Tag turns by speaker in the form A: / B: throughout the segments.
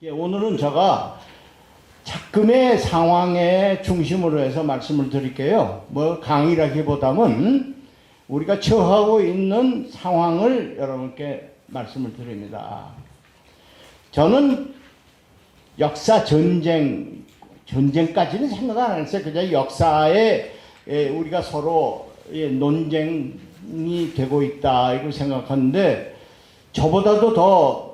A: 예, 오늘은 제가 작금의 상황에 중심으로 해서 말씀을 드릴게요. 뭐 강의라기보다는 우리가 처하고 있는 상황을 여러분께 말씀을 드립니다. 저는 역사 전쟁까지는 생각 안 했어요. 그냥 역사에 우리가 서로 논쟁이 되고 있다 이걸 생각하는데, 저보다도 더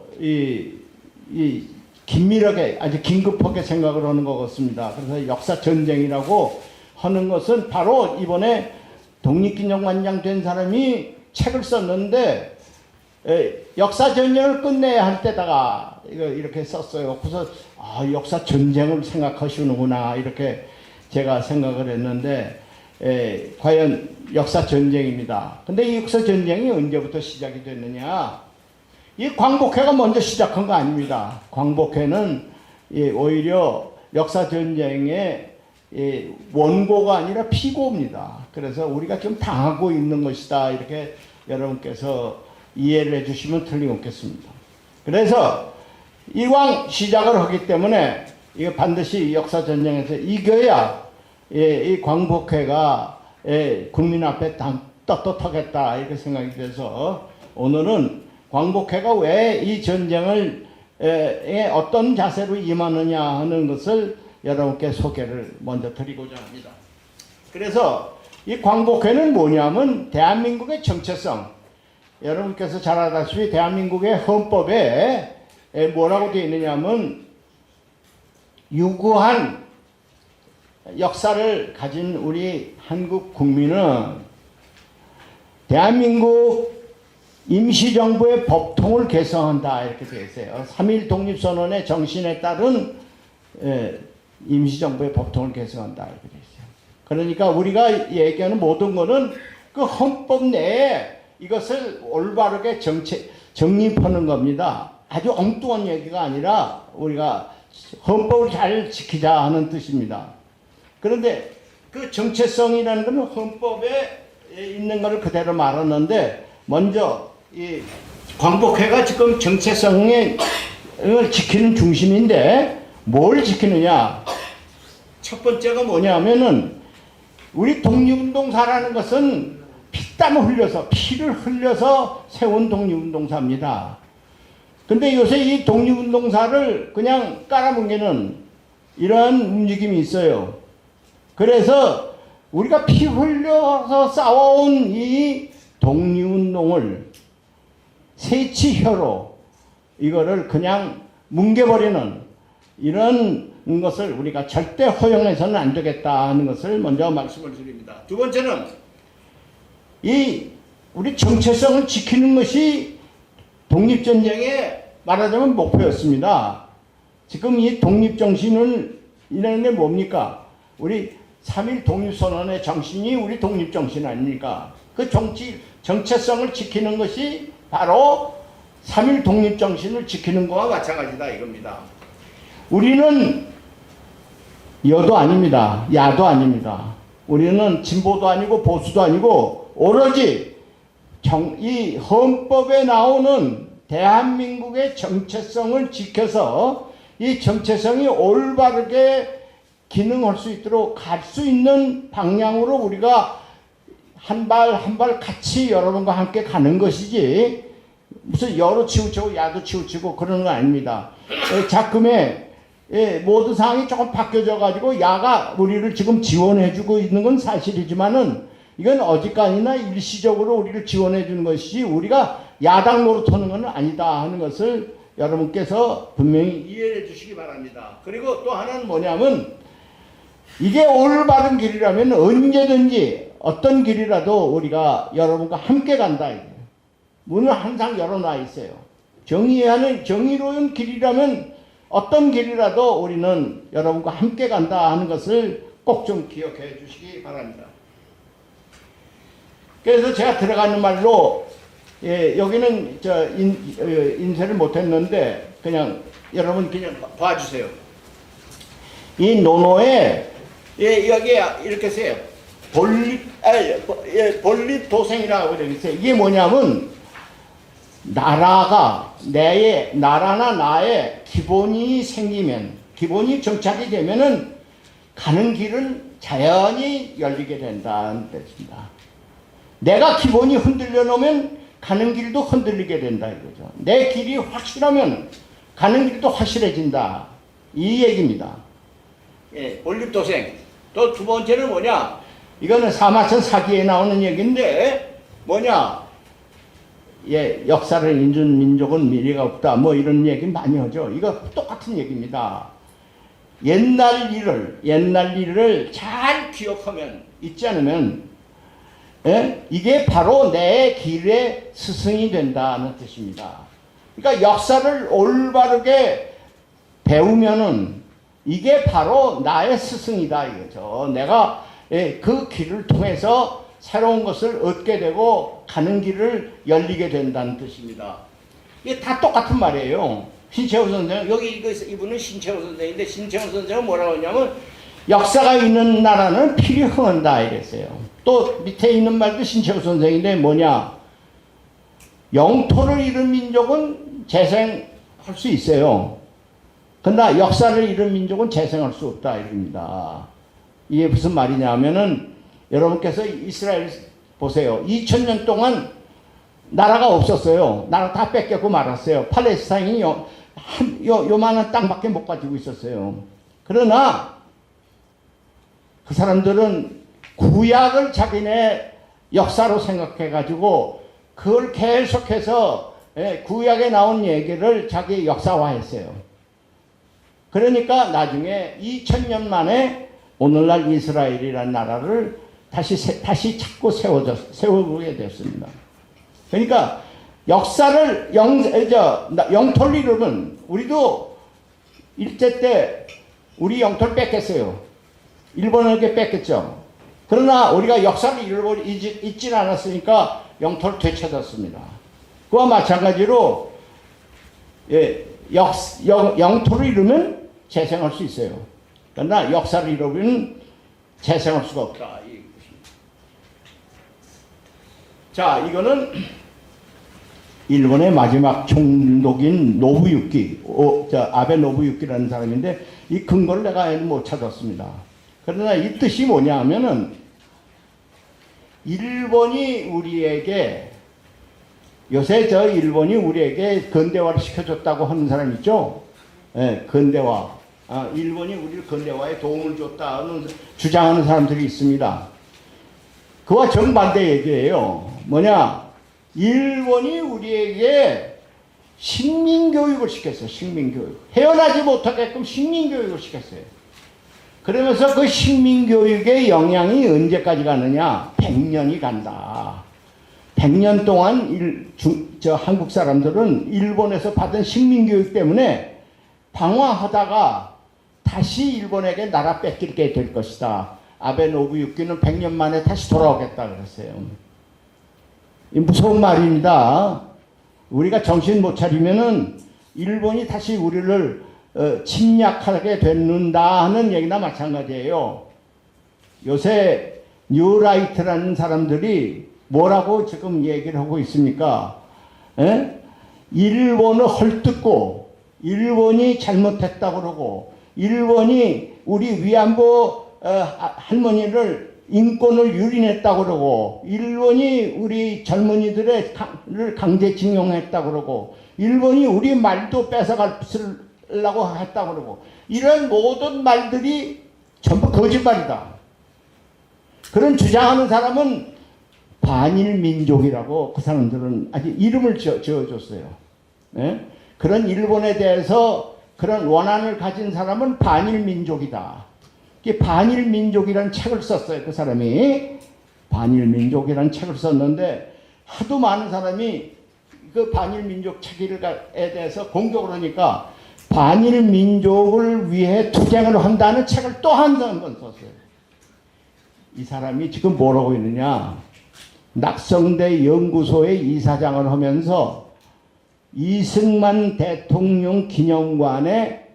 A: 긴밀하게, 아주 긴급하게 생각을 하는 것 같습니다. 그래서 역사 전쟁이라고 하는 것은 바로 이번에 독립기념관장 된 사람이 책을 썼는데, 역사 전쟁을 끝내야 할 때다가 이렇게 썼어요. 그래서 역사 전쟁을 생각하시는구나 이렇게 제가 생각을 했는데, 과연 역사 전쟁입니다. 근데 이 역사 전쟁이 언제부터 시작이 됐느냐? 이 광복회가 먼저 시작한 거 아닙니다. 광복회는 오히려 역사 전쟁의 원고가 아니라 피고입니다. 그래서 우리가 좀 당하고 있는 것이다 이렇게 여러분께서 이해를 해주시면 틀림없겠습니다. 그래서 이왕 시작을 하기 때문에 이거 반드시 역사 전쟁에서 이겨야 이 광복회가 국민 앞에 떳떳하겠다 이렇게 생각이 돼서, 오늘은 광복회가 왜 이 전쟁을 어떤 자세로 임하느냐 하는 것을 여러분께 소개를 먼저 드리고자 합니다. 그래서 이 광복회는 뭐냐면 대한민국의 정체성, 여러분께서 잘 알다시피 대한민국의 헌법에 뭐라고 되어 있느냐면, 유구한 역사를 가진 우리 한국 국민은 대한민국 임시정부의 법통을 개성한다 이렇게 되어 있어요. 3.1 독립선언의 정신에 따른 임시정부의 법통을 개성한다 이렇게 되어 있어요. 그러니까 우리가 얘기하는 모든 것은 그 헌법 내에 이것을 올바르게 정립하는 겁니다. 아주 엉뚱한 얘기가 아니라 우리가 헌법을 잘 지키자 하는 뜻입니다. 그런데 그 정체성이라는 것은 헌법에 있는 것을 그대로 말하는데, 먼저 이 광복회가 지금 정체성을 지키는 중심인데 뭘 지키느냐? 첫 번째가 뭐냐면은, 우리 독립운동사라는 것은 피땀을 흘려서, 피를 흘려서 세운 독립운동사입니다. 근데 요새 이 독립운동사를 그냥 깔아뭉개는 이러한 움직임이 있어요. 그래서 우리가 피 흘려서 싸워온 이 독립운동을 세치혀로 이거를 그냥 뭉개버리는 이런 것을 우리가 절대 허용해서는 안 되겠다 하는 것을 먼저 말씀을 드립니다. 두 번째는 이 우리 정체성을 지키는 것이 독립전쟁의 말하자면 목표였습니다. 지금 이 독립정신을 이라는 게 뭡니까? 우리 3.1 독립선언의 정신이 우리 독립정신 아닙니까? 그 정체성을 지키는 것이 바로 3.1 독립정신을 지키는 것과 마찬가지다 이겁니다. 우리는 여도 아닙니다. 야도 아닙니다. 우리는 진보도 아니고 보수도 아니고 오로지 이 헌법에 나오는 대한민국의 정체성을 지켜서 이 정체성이 올바르게 기능할 수 있도록 갈 수 있는 방향으로 우리가 한 발 한 발 같이 여러분과 함께 가는 것이지, 무슨 여로 치우치고 야도 치우치고 그러는 거 아닙니다. 작금의 모든 상황이 조금 바뀌어져 가지고 야가 우리를 지금 지원해 주고 있는 건 사실이지만은, 이건 어지간히나 일시적으로 우리를 지원해 주는 것이지 우리가 야당 노릇하는 건 아니다 하는 것을 여러분께서 분명히 이해해 주시기 바랍니다. 그리고 또 하나는 뭐냐면, 이게 올바른 길이라면 언제든지 어떤 길이라도 우리가 여러분과 함께 간다. 문은 항상 열어놔 있어요. 정의로운 길이라면 어떤 길이라도 우리는 여러분과 함께 간다 하는 것을 꼭 좀 기억해 주시기 바랍니다. 그래서 제가 들어가는 말로, 여기는 인쇄를 못했는데 그냥 여러분 그냥 봐주세요. 이 논어에 여기 이렇게 써요. 본립도생이라고 되어 있어요. 이게 뭐냐면, 나라나 나의 기본이 생기면, 기본이 정착이 되면은 가는 길은 자연히 열리게 된다는 뜻입니다. 내가 기본이 흔들려 놓으면 가는 길도 흔들리게 된다 이거죠. 내 길이 확실하면 가는 길도 확실해진다. 이 얘기입니다. 예, 올림도생. 또 두 번째는 뭐냐? 이거는 사마천 사기에 나오는 얘기인데 뭐냐? 예, 역사를 잊은 민족은 미래가 없다. 뭐 이런 얘기 많이 하죠. 이거 똑같은 얘기입니다. 옛날 일을 잘 기억하면, 잊지 않으면, 예? 이게 바로 내 길의 스승이 된다는 뜻입니다. 그러니까 역사를 올바르게 배우면은 이게 바로 나의 스승이다 이거죠. 내가 그 길을 통해서 새로운 것을 얻게 되고 가는 길을 열리게 된다는 뜻입니다. 이게 다 똑같은 말이에요. 신채호 선생, 여기 이분은 신채호 선생인데, 신채호 선생은 뭐라고 하냐면 역사가 있는 나라는 필이 흥한다 이랬어요. 또 밑에 있는 말도 신채호 선생인데 뭐냐? 영토를 잃은 민족은 재생할 수 있어요. 그러나 역사를 잃은 민족은 재생할 수 없다 이겁니다. 이게 무슨 말이냐 하면은 여러분께서 이스라엘 보세요. 2000년 동안 나라가 없었어요. 나라 다 뺏겼고 말았어요. 팔레스타인이 요만한 땅밖에 못 가지고 있었어요. 그러나 그 사람들은 구약을 자기네 역사로 생각해가지고 그걸 계속해서 구약에 나온 얘기를 자기 역사화했어요. 그러니까 나중에 2000년 만에 오늘날 이스라엘이라는 나라를 다시 찾고 세우게 됐습니다. 그러니까 역사를 영토를 잃으면 우리도 일제 때 우리 영토를 뺏겼어요. 일본에게 뺏겼죠. 그러나 우리가 역사를 잊지 않았으니까 영토를 되찾았습니다. 그와 마찬가지로 영토를 잃으면 재생할 수 있어요. 그러나 역사를 잃으면 재생할 수가 없다. 자, 이거는 일본의 마지막 총독인 노부유키, 아베 노부유키라는 사람인데 이 근거를 내가 못 찾았습니다. 그러나 이 뜻이 뭐냐 하면은 일본이 우리에게 요새 일본이 우리에게 근대화를 시켜줬다고 하는 사람 있죠? 예, 근대화. 일본이 우리를 근대화에 도움을 줬다는 주장하는 사람들이 있습니다. 그와 정반대 얘기예요. 뭐냐? 일본이 우리에게 식민교육을 시켰어요. 식민교육. 헤어나지 못하게끔 식민교육을 시켰어요. 그러면서 그 식민교육의 영향이 언제까지 가느냐? 100년이 간다. 100년 동안 한국 사람들은 일본에서 받은 식민교육 때문에 방황하다가 다시 일본에게 나라 뺏기게 될 것이다. 아베 노부유키는 100년 만에 다시 돌아오겠다 그랬어요. 무서운 말입니다. 우리가 정신 못 차리면은 일본이 다시 우리를 침략하게 된다 하는 얘기나 마찬가지예요. 요새 뉴라이트라는 사람들이 뭐라고 지금 얘기를 하고 있습니까? 일본을 헐뜯고 일본이 잘못했다고 그러고 일본이 우리 위안부 할머니를 인권을 유린했다고 그러고 일본이 우리 젊은이들을 강제징용했다고 그러고 일본이 우리 말도 뺏어가려고 했다고 그러고 이런 모든 말들이 전부 거짓말이다. 그런 주장하는 사람은 반일민족이라고 그 사람들은 아직 이름을 지어줬어요. 네? 그런 일본에 대해서 그런 원한을 가진 사람은 반일민족이다. 반일민족이라는 책을 썼어요. 그 사람이 반일민족이라는 책을 썼는데 하도 많은 사람이 그 반일민족 책에 대해서 공격을 하니까 반일민족을 위해 투쟁을 한다는 책을 또 한 번 썼어요. 이 사람이 지금 뭐라고 있느냐? 낙성대 연구소의 이사장을 하면서 이승만 대통령 기념관에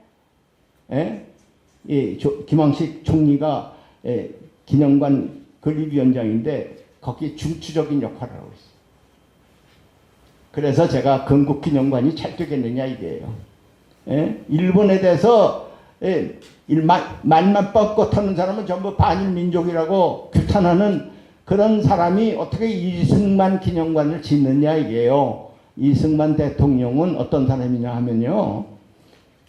A: 김황식 총리가 기념관 건립위원장인데 거기에 중추적인 역할을 하고 있어요. 그래서 제가 건국기념관이 잘 되겠느냐 이게요. 예? 일본에 대해서 말만 뻗고 하는 사람은 전부 반일민족이라고 규탄하는 그런 사람이 어떻게 이승만 기념관을 짓느냐 이게요. 이승만 대통령은 어떤 사람이냐 하면요.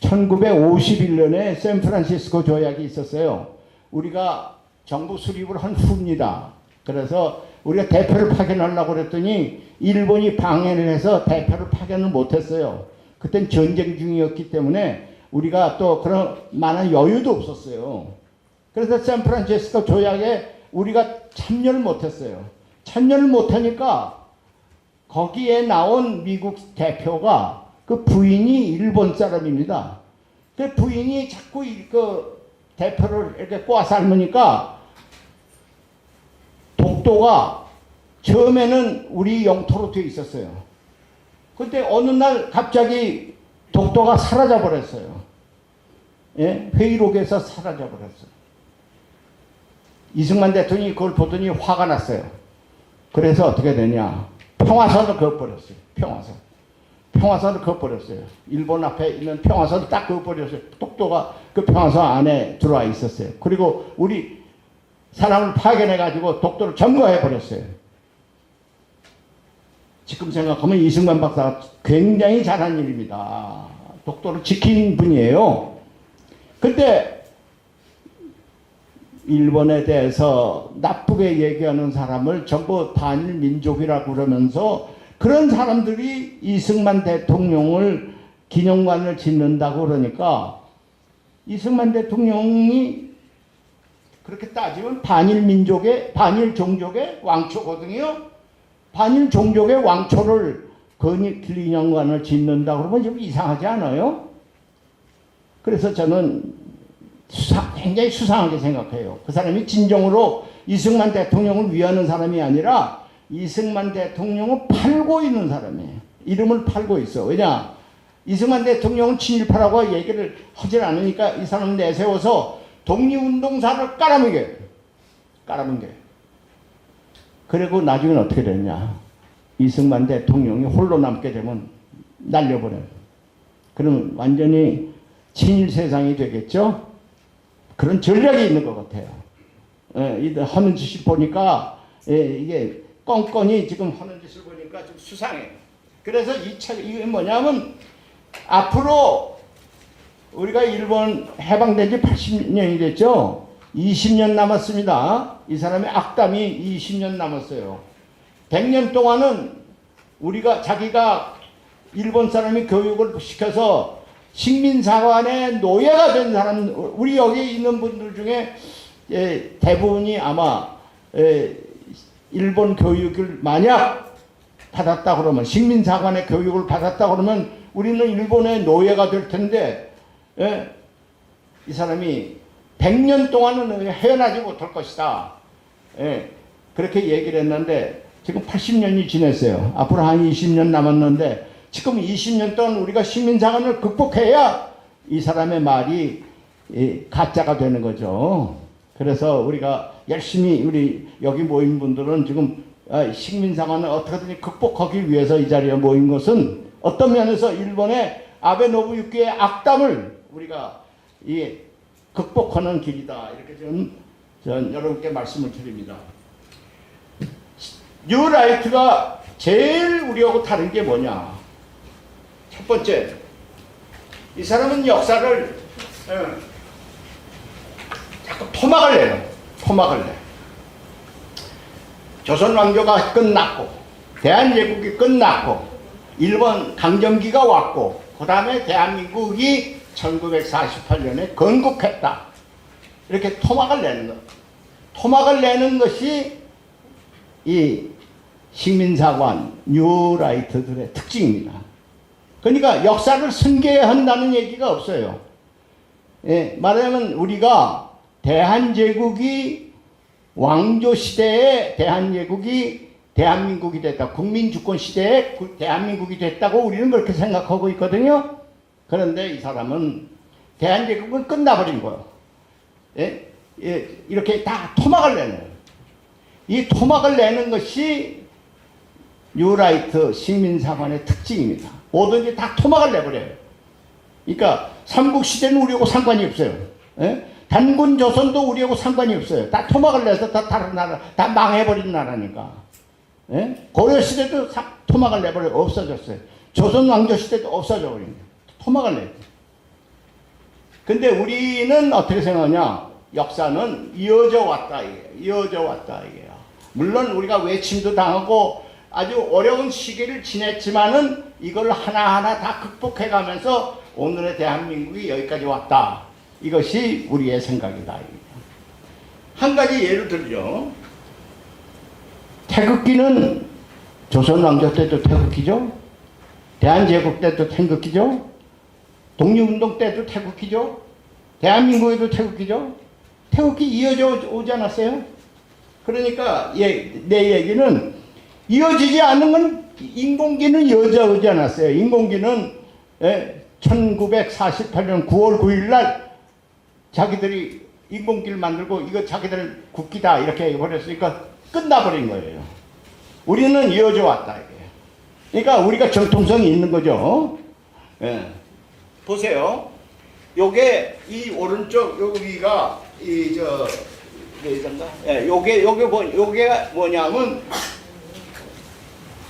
A: 1951년에 샌프란시스코 조약이 있었어요. 우리가 정부 수립을 한 후입니다. 그래서 우리가 대표를 파견하려고 그랬더니 일본이 방해를 해서 대표를 파견을 못했어요. 그땐 전쟁 중이었기 때문에 우리가 또 그런 많은 여유도 없었어요. 그래서 샌프란시스코 조약에 우리가 참여를 못했어요. 참여를 못하니까 거기에 나온 미국 대표가 그 부인이 일본 사람입니다. 그 부인이 자꾸 그 대표를 이렇게 꼬아 삶으니까 독도가 처음에는 우리 영토로 되어 있었어요. 근데 어느 날 갑자기 독도가 사라져 버렸어요. 예? 회의록에서 사라져 버렸어요. 이승만 대통령이 그걸 보더니 화가 났어요. 그래서 어떻게 되냐? 평화선을 그어버렸어요. 평화선을 그어버렸어요. 일본 앞에 있는 평화선을 딱 그어버렸어요. 독도가 그 평화선 안에 들어와 있었어요. 그리고 우리 사람을 파견해가지고 독도를 점거해버렸어요. 지금 생각하면 이승만 박사가 굉장히 잘한 일입니다. 독도를 지킨 분이에요. 근데 일본에 대해서 나쁘게 얘기하는 사람을 전부 반일민족이라고 그러면서 그런 사람들이 이승만 대통령을 기념관을 짓는다고 그러니까 이승만 대통령이 그렇게 따지면 반일종족의 왕초거든요. 반일종족의 왕초를 기념관을 짓는다고 그러면 좀 이상하지 않아요? 그래서 저는 굉장히 수상하게 생각해요. 그 사람이 진정으로 이승만 대통령을 위하는 사람이 아니라 이승만 대통령을 팔고 있는 사람이에요. 이름을 팔고 있어. 왜냐? 이승만 대통령은 친일파라고 얘기를 하질 않으니까 이 사람 내세워서 독립운동사를 깔아뭉개. 그리고 나중에 어떻게 됐냐? 이승만 대통령이 홀로 남게 되면 날려버려요. 그러면 완전히 친일 세상이 되겠죠? 그런 전략이 있는 것 같아요. 하는 짓을 보니까 이게 껌껌이 지금 하는 짓을 보니까 좀 수상해요. 그래서 이게 뭐냐면 앞으로 우리가 일본 해방된 지 80년이 됐죠. 20년 남았습니다. 이 사람의 악담이 20년 남았어요. 100년 동안은 자기가 일본 사람이 교육을 시켜서 식민사관의 노예가 된 사람, 우리 여기 있는 분들 중에 대부분이 아마 일본 교육을 만약 받았다 그러면, 식민사관의 교육을 받았다 그러면 우리는 일본의 노예가 될 텐데, 이 사람이 100년 동안은 헤어나지 못할 것이다. 그렇게 얘기를 했는데 지금 80년이 지났어요. 앞으로 한 20년 남았는데 지금 20년 동안 우리가 식민사관을 극복해야 이 사람의 말이 가짜가 되는 거죠. 그래서 우리가 열심히 우리 여기 모인 분들은 지금 식민사관을 어떻게든 극복하기 위해서 이 자리에 모인 것은 어떤 면에서 일본의 아베 노부유키의 악담을 우리가 극복하는 길이다. 이렇게 전 여러분께 말씀을 드립니다. 뉴라이트가 제일 우리하고 다른 게 뭐냐? 첫 번째, 이 사람은 역사를 자꾸 토막을 내요. 조선 왕조가 끝났고, 대한제국이 끝났고, 일본 강점기가 왔고, 그 다음에 대한민국이 1948년에 건국했다. 이렇게 토막을 내는 것. 토막을 내는 것이 이 식민사관, 뉴라이트들의 특징입니다. 그러니까 역사를 승계한다는 얘기가 없어요. 말하자면 우리가 대한제국이 왕조 시대에 대한제국이 대한민국이 됐다. 국민주권 시대에 대한민국이 됐다고 우리는 그렇게 생각하고 있거든요. 그런데 이 사람은 대한제국은 끝나버린 거예요. 이렇게 다 토막을 내는. 이 토막을 내는 것이 뉴라이트 식민사관의 특징입니다. 뭐든지 다 토막을 내버려요. 그러니까 삼국시대는 우리하고 상관이 없어요. 예? 단군 조선도 우리하고 상관이 없어요. 다 토막을 내서 다 다른 나라, 다 망해버린 나라니까. 예? 고려시대도 토막을 내버려 없어졌어요. 조선 왕조시대도 없어져 버린 거예요. 토막을 내요. 근데 우리는 어떻게 생각하냐? 역사는 이어져 왔다 이게요. 이어져 왔다 이게요. 물론 우리가 외침도 당하고 아주 어려운 시기를 지냈지만은 이걸 하나하나 다 극복해가면서 오늘의 대한민국이 여기까지 왔다. 이것이 우리의 생각이다. 한 가지 예를 들죠. 태극기는 조선 왕조 때도 태극기죠. 대한제국 때도 태극기죠. 독립운동 때도 태극기죠. 대한민국에도 태극기죠. 태극기 이어져 오지 않았어요? 그러니까 내 얘기는 이어지지 않은 건 인공기는 이어져 오지 않았어요. 인공기는 1948년 9월 9일 날 자기들이 인공기를 만들고 이거 자기들 국기다 이렇게 해버렸으니까 끝나버린 거예요. 우리는 이어져 왔다 이게. 그러니까 우리가 정통성이 있는 거죠. 예. 보세요. 요게 이 오른쪽 여기가 요게 뭐냐면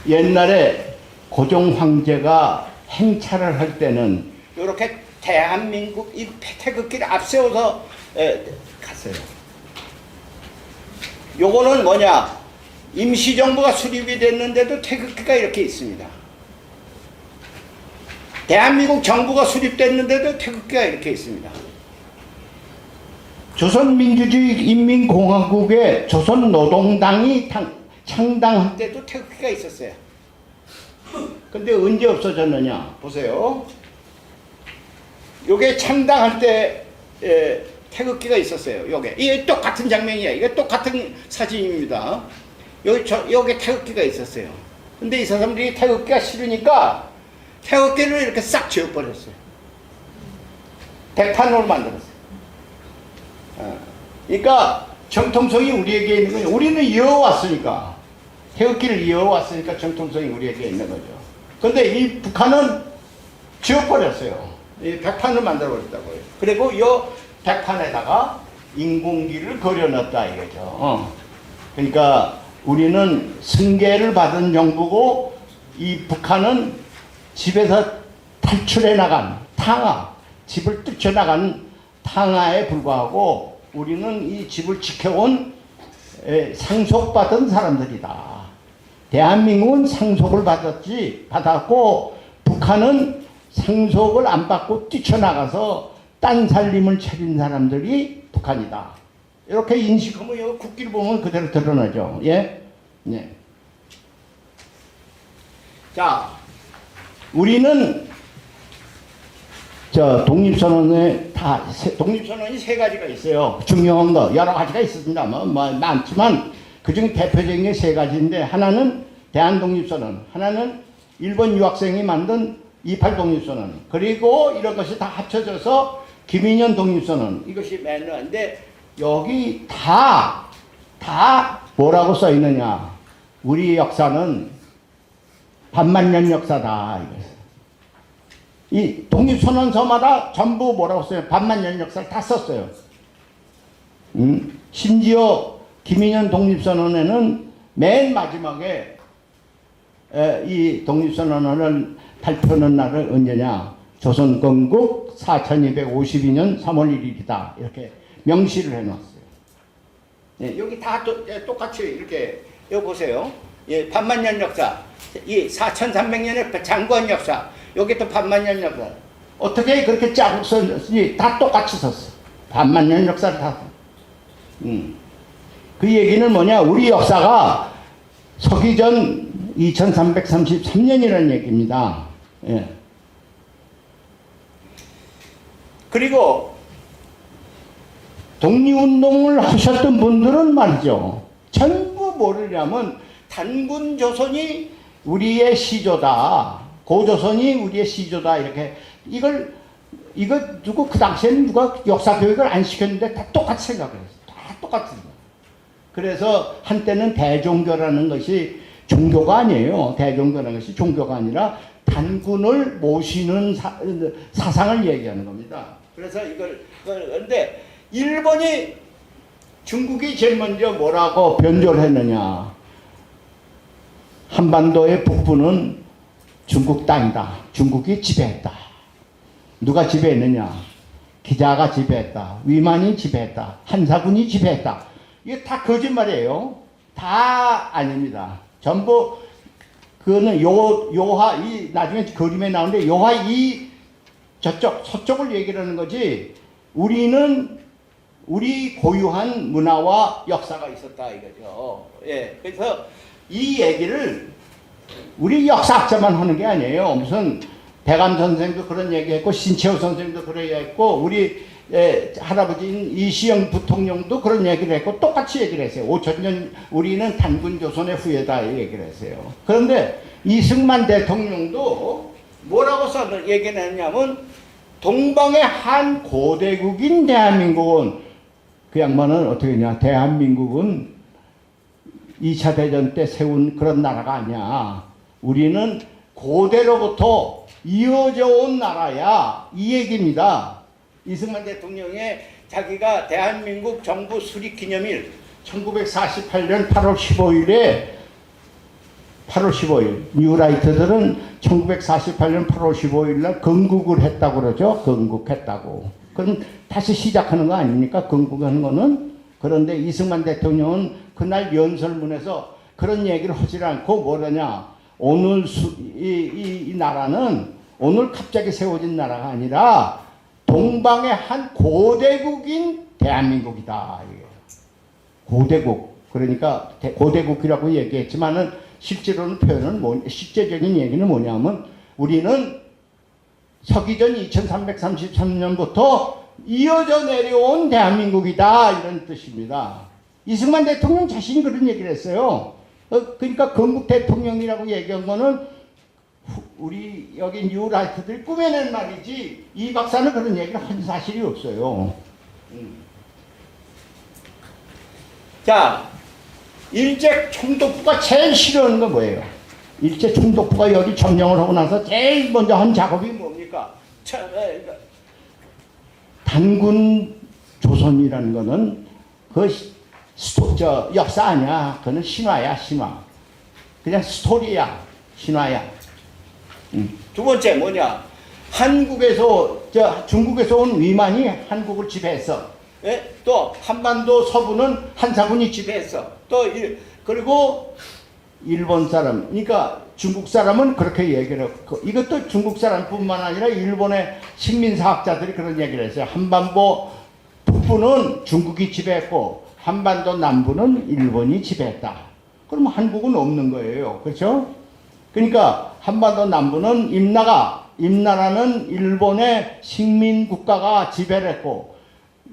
A: 옛날에 고종 황제가 행차를 할 때는 이렇게 대한민국 이 태극기를 앞세워서 갔어요. 요거는 뭐냐? 임시정부가 수립이 됐는데도 태극기가 이렇게 있습니다. 대한민국 정부가 수립됐는데도 태극기가 이렇게 있습니다. 조선민주주의인민공화국의 조선노동당이 창당할 때도 태극기가 있었어요. 근데 언제 없어졌느냐? 보세요. 요게 창당할 때 태극기가 있었어요. 이게 똑같은 장면이야. 이게 똑같은 사진입니다. 여기 태극기가 있었어요. 근데 이 사람들이 태극기가 싫으니까 태극기를 이렇게 싹 지워버렸어요. 백판으로 만들었어요. 그러니까 정통성이 우리에게 있는 거예요. 우리는 이어왔으니까. 태극기를 이어왔으니까 정통성이 우리에게 있는 거죠. 근데 이 북한은 지워버렸어요. 이 백판을 만들어버렸다고요. 그리고 이 백판에다가 인공기를 그려놨다 이거죠. 그러니까 우리는 승계를 받은 정부고 이 북한은 집에서 탈출해 나간 탕아, 집을 뛰쳐나간 탕아에 불과하고 우리는 이 집을 지켜온 상속받은 사람들이다. 대한민국은 상속을 받았고 북한은 상속을 안 받고 뛰쳐나가서 딴 살림을 차린 사람들이 북한이다. 이렇게 인식하면 여기 국기를 보면 그대로 드러나죠. 예? 네. 자, 우리는 독립선언에 독립선언이 세 가지가 있어요. 중요한 거 여러 가지가 있습니다. 많지만 그중 대표적인 게 세 가지인데 하나는 대한독립선언, 하나는 일본 유학생이 만든 28 독립선언, 그리고 이런 것이 다 합쳐져서 김인현 독립선언, 이것이 맨날인데 여기 다 뭐라고 써 있느냐? 우리 역사는 반만년 역사다. 이 독립선언서마다 전부 뭐라고 써요? 반만년 역사를 다 썼어요. 심지어 김인현 독립선언에는 맨 마지막에 이 독립선언을 발표하는 날은 언제냐? 조선건국 4252년 3월 1일이다. 이렇게 명시를 해놨어요. 예, 여기 다 똑같이 이렇게 여기 보세요. 예, 반만년 역사, 이 4300년의 장권 역사, 여기 또 반만년 역사. 어떻게 그렇게 짜고 썼지? 다 똑같이 썼어. 반만년 역사를 다. 그 얘기는 뭐냐? 우리 역사가 서기전 2333년이라는 얘기입니다. 예. 그리고 독립운동을 하셨던 분들은 말이죠. 전부 뭐냐면 단군 조선이 우리의 시조다. 고조선이 우리의 시조다. 이렇게 이거 누구 그 당시에는 누가 역사 교육을 안 시켰는데 다 똑같이 생각을 했어요. 다 똑같은 거. 그래서 한때는 대종교라는 것이 종교가 아니에요. 대종교라는 것이 종교가 아니라 단군을 모시는 사상을 얘기하는 겁니다. 그래서 그런데 일본이 중국이 제일 먼저 뭐라고 변조를 했느냐. 한반도의 북부는 중국 땅이다. 중국이 지배했다. 누가 지배했느냐. 기자가 지배했다. 위만이 지배했다. 한사군이 지배했다. 이게 다 거짓말이에요. 다 아닙니다. 전부 그거는 요하 이 나중에 그림에 나오는데 요하 이 저쪽 서쪽을 얘기를 하는 거지. 우리는 우리 고유한 문화와 역사가 있었다 이거죠. 예. 그래서 이 얘기를 우리 역사학자만 하는 게 아니에요. 무슨 대감 선생도 그런 얘기했고 신채호 선생도 그런 얘기했고 우리 할아버지인 이시영 부통령도 그런 얘기를 했고 똑같이 얘기를 했어요. 5천년 우리는 단군 조선의 후예다 얘기를 했어요. 그런데 이승만 대통령도 뭐라고 얘기를 했냐면 동방의 한 고대국인 대한민국은 그 양반은 어떻게 했냐. 대한민국은 2차 대전 때 세운 그런 나라가 아니야. 우리는 고대로부터 이어져 온 나라야. 이 얘기입니다. 이승만 대통령의 자기가 대한민국 정부 수립 기념일 1948년 8월 15일에 8월 15일 뉴라이트들은 1948년 8월 15일 날 건국을 했다고 그러죠. 건국했다고. 그럼 다시 시작하는 거 아닙니까? 건국하는 거는. 그런데 이승만 대통령은 그날 연설문에서 그런 얘기를 하지 않고 뭐라냐. 오늘 이 나라는 오늘 갑자기 세워진 나라가 아니라 동방의 한 고대국인 대한민국이다. 고대국. 그러니까 고대국이라고 얘기했지만은 실제로는 표현은 실제적인 얘기는 뭐냐면 우리는 서기전 2333년부터 이어져 내려온 대한민국이다. 이런 뜻입니다. 이승만 대통령 자신이 그런 얘기를 했어요. 그러니까 건국 대통령이라고 얘기한 거는 우리 여기 뉴라이트들이 꾸며낸 말이지 이 박사는 그런 얘기를 한 사실이 없어요. 자, 일제 총독부가 제일 싫어하는 건 뭐예요? 일제 총독부가 여기 점령을 하고 나서 제일 먼저 한 작업이 뭡니까? 단군 조선이라는 거는 그 역사 아니야. 그거는 신화야, 신화. 그냥 스토리야, 신화야. 두 번째 뭐냐? 중국에서 온 위만이 한국을 지배했어. 예? 또 한반도 서부는 한사군이 지배했어. 그리고 일본 사람, 그러니까 중국 사람은 그렇게 얘기를 했고, 이것도 중국 사람뿐만 아니라 일본의 식민사학자들이 그런 얘기를 했어요. 한반도 북부는 중국이 지배했고 한반도 남부는 일본이 지배했다. 그럼 한국은 없는 거예요. 그렇죠? 그러니까 한반도 남부는 임나라는 일본의 식민국가가 지배를 했고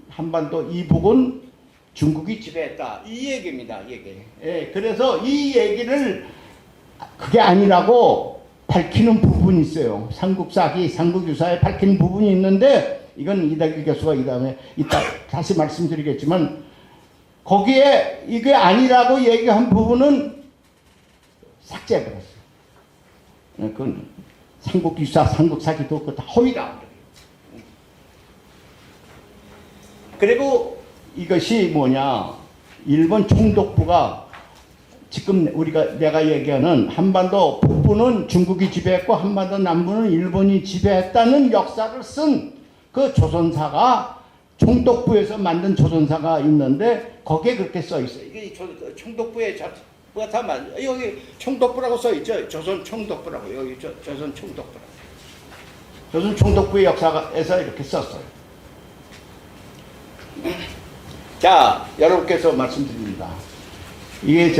A: 한반도 이북은 중국이 지배했다. 이 얘기입니다. 얘기. 예, 그래서 이 얘기를 그게 아니라고 밝히는 부분이 있어요. 삼국유사에 밝히는 부분이 있는데 이건 이다길 교수가 이따 다시 말씀드리겠지만 거기에 이게 아니라고 얘기한 부분은 삭제해버렸어요. 그건 삼국유사, 삼국사기도 그거 다 허위다. 그리고 이것이 뭐냐. 일본 총독부가 지금 내가 얘기하는 한반도 북부는 중국이 지배했고 한반도 남부는 일본이 지배했다는 역사를 쓴 그 조선사가 총독부에서 만든 조선사가 있는데 거기에 그렇게 써 있어요. 이게 총독부에 여기 총독부라고 써 있죠. 조선 총독부라고 여기 조선 총독부라고. 조선 총독부의 역사에서 이렇게 썼어요. 자, 여러분께서 말씀드립니다. 이게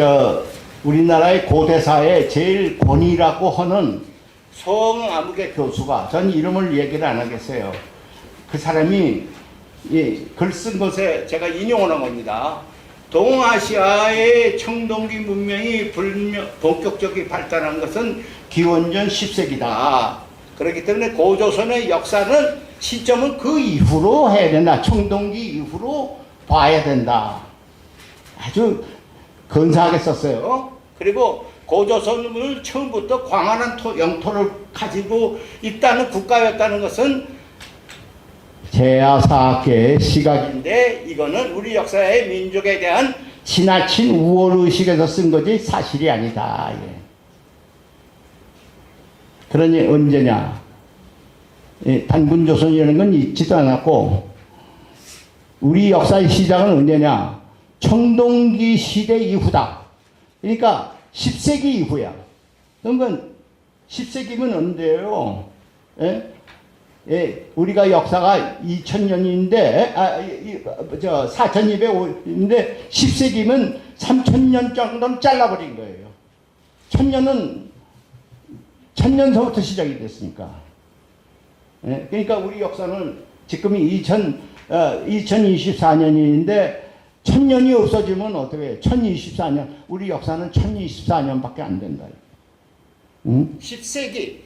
A: 우리나라의 고대사의 제일 권위라고 하는 성아무개 교수가, 전 이름을 얘기를 안 하겠어요. 그 사람이 글 쓴 것에 제가 인용을 한 겁니다. 동아시아의 청동기 문명이 본격적인 발달한 것은 기원전 10세기다. 그렇기 때문에 고조선의 역사는 시점은 그 이후로 해야 된다. 청동기 이후로 봐야 된다. 아주 근사하게 썼어요. 그리고 고조선을 처음부터 광활한 영토를 가지고 있다는 국가였다는 것은 제야사학계의 시각인데, 이거는 우리 역사의 민족에 대한 지나친 우월의식에서 쓴 거지 사실이 아니다. 예. 그러니 언제냐? 단군조선이라는 건 있지도 않았고, 우리 역사의 시작은 언제냐? 청동기 시대 이후다. 그러니까 10세기 이후야. 그러면 10세기면 언제예요? 예? 예, 우리가 역사가 2000년인데, 4205인데, 10세기면 3000년 정도는 잘라버린 거예요. 1000년서부터 시작이 됐으니까. 예, 그러니까 우리 역사는 지금이 2024년인데, 1000년이 없어지면 어떻게 해요? 1024년. 우리 역사는 1024년밖에 안 된다. 10세기.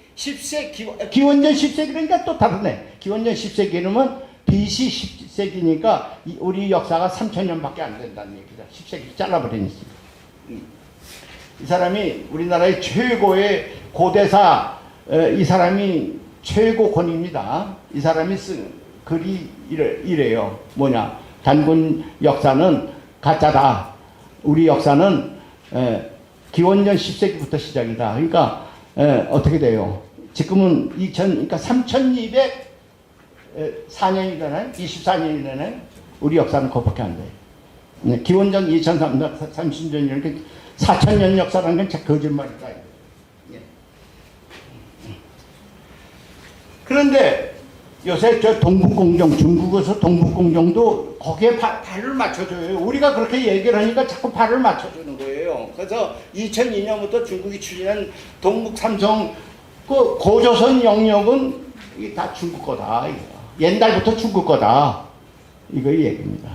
A: 기원전 10세기 그러니까 또 다르네. 기원전 10세기는 BC 10세기니까 우리 역사가 3000년밖에 안 된다는 얘기다. 10세기 잘라버리니까. 이 사람이 우리나라의 최고의 고대사, 이 사람이 최고권입니다. 이 사람이 쓴 글이 이래요. 뭐냐? 단군 역사는 가짜다. 우리 역사는 기원전 10세기부터 시작이다. 그러니까 어떻게 돼요? 지금은 그러니까 3204년이잖아요. 24년이잖아요. 우리 역사는 그것밖에 안 돼요. 기원전 2030년이니까 4000년 역사라는 건 진짜 거짓말이다. 그런데 요새 저 동북공정, 중국에서 동북공정도 거기에 발을 맞춰줘요. 우리가 그렇게 얘기를 하니까 자꾸 발을 맞춰주는 거예요. 그래서 2002년부터 중국이 추진한 동북삼성 그 고조선 영역은 이게 다 중국 거다. 이거. 옛날부터 중국 거다. 이거 얘기입니다.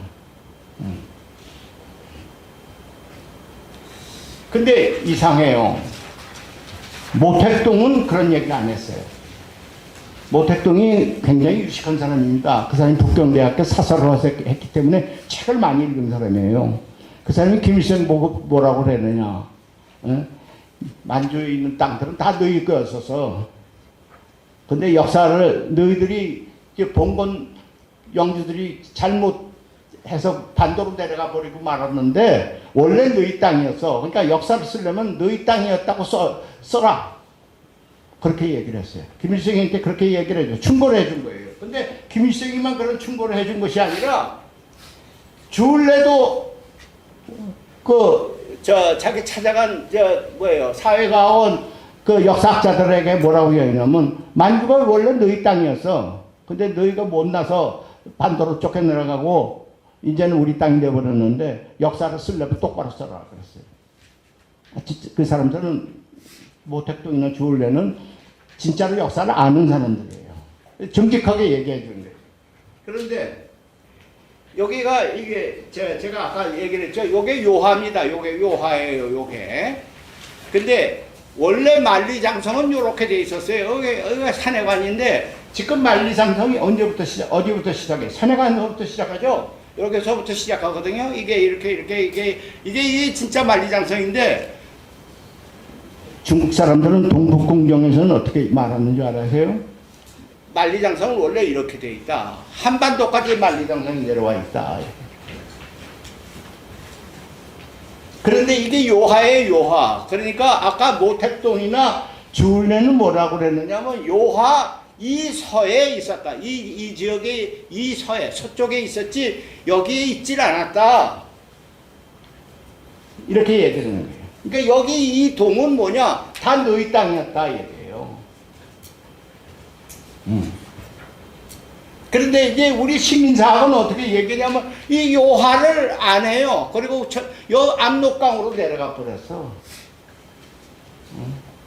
A: 근데 이상해요. 모택동은 그런 얘기 안 했어요. 모택동이 굉장히 유식한 사람입니다. 그 사람이 북경대학교 사설을 했기 때문에 책을 많이 읽은 사람이에요. 그 사람이 김일성 보고 뭐라고 그랬느냐. 만주에 있는 땅들은 다 너희 거였어서. 근데 역사를 너희들이 봉건 영주들이 잘못해서 반도로 내려가 버리고 말았는데 원래 너희 땅이었어. 그러니까 역사를 쓰려면 너희 땅이었다고 써라. 그렇게 얘기를 했어요. 김일성한테 그렇게 얘기를 해줘. 충고를 해준 거예요. 근데 김일성이만 그런 충고를 해준 것이 아니라 주울레도 자기 찾아간 사회가원 그 역사학자들에게 뭐라고 얘기하냐면 만주가 원래 너희 땅이었어. 근데 너희가 못나서 반도로 쫓겨내려가고 이제는 우리 땅이 돼버렸는데 역사를 쓰려면 똑바로 써라 그랬어요. 그 사람들은 모택동이나 주울레는 진짜로 역사를 아는 사람들이에요. 정직하게 얘기해 주는 거예요. 그런데 여기가 이게 제가 아까 얘기를 했죠. 요게 요하입니다. 요게 요하예요. 요게. 근데 원래 만리장성은 요렇게 돼 있었어요. 여기가 산해관인데 지금 만리장성이 어디부터 시작해? 산해관부터 시작하죠. 여기서부터 시작하거든요. 이게 진짜 만리장성인데 중국 사람들은 동북공정에서는 어떻게 말하는 줄 알아세요? 만리장성은 원래 이렇게 돼 있다. 한반도까지 만리장성이 내려와 있다. 그런데 이게 요하예요, 요하. 그러니까 아까 모택동이나 주울레는 뭐라고 그랬느냐면 요하 이 서에 있었다. 이 지역에 이 서에 서쪽에 있었지 여기에 있질 않았다. 이렇게 얘기하는 거예요. 그러니까 여기 이 동은 뭐냐? 다 너희 땅이었다 얘기예요. 그런데 이제 우리 시민사학은 어떻게 얘기냐면 이 요하를 안 해요. 그리고 요 압록강으로 내려가 버렸어.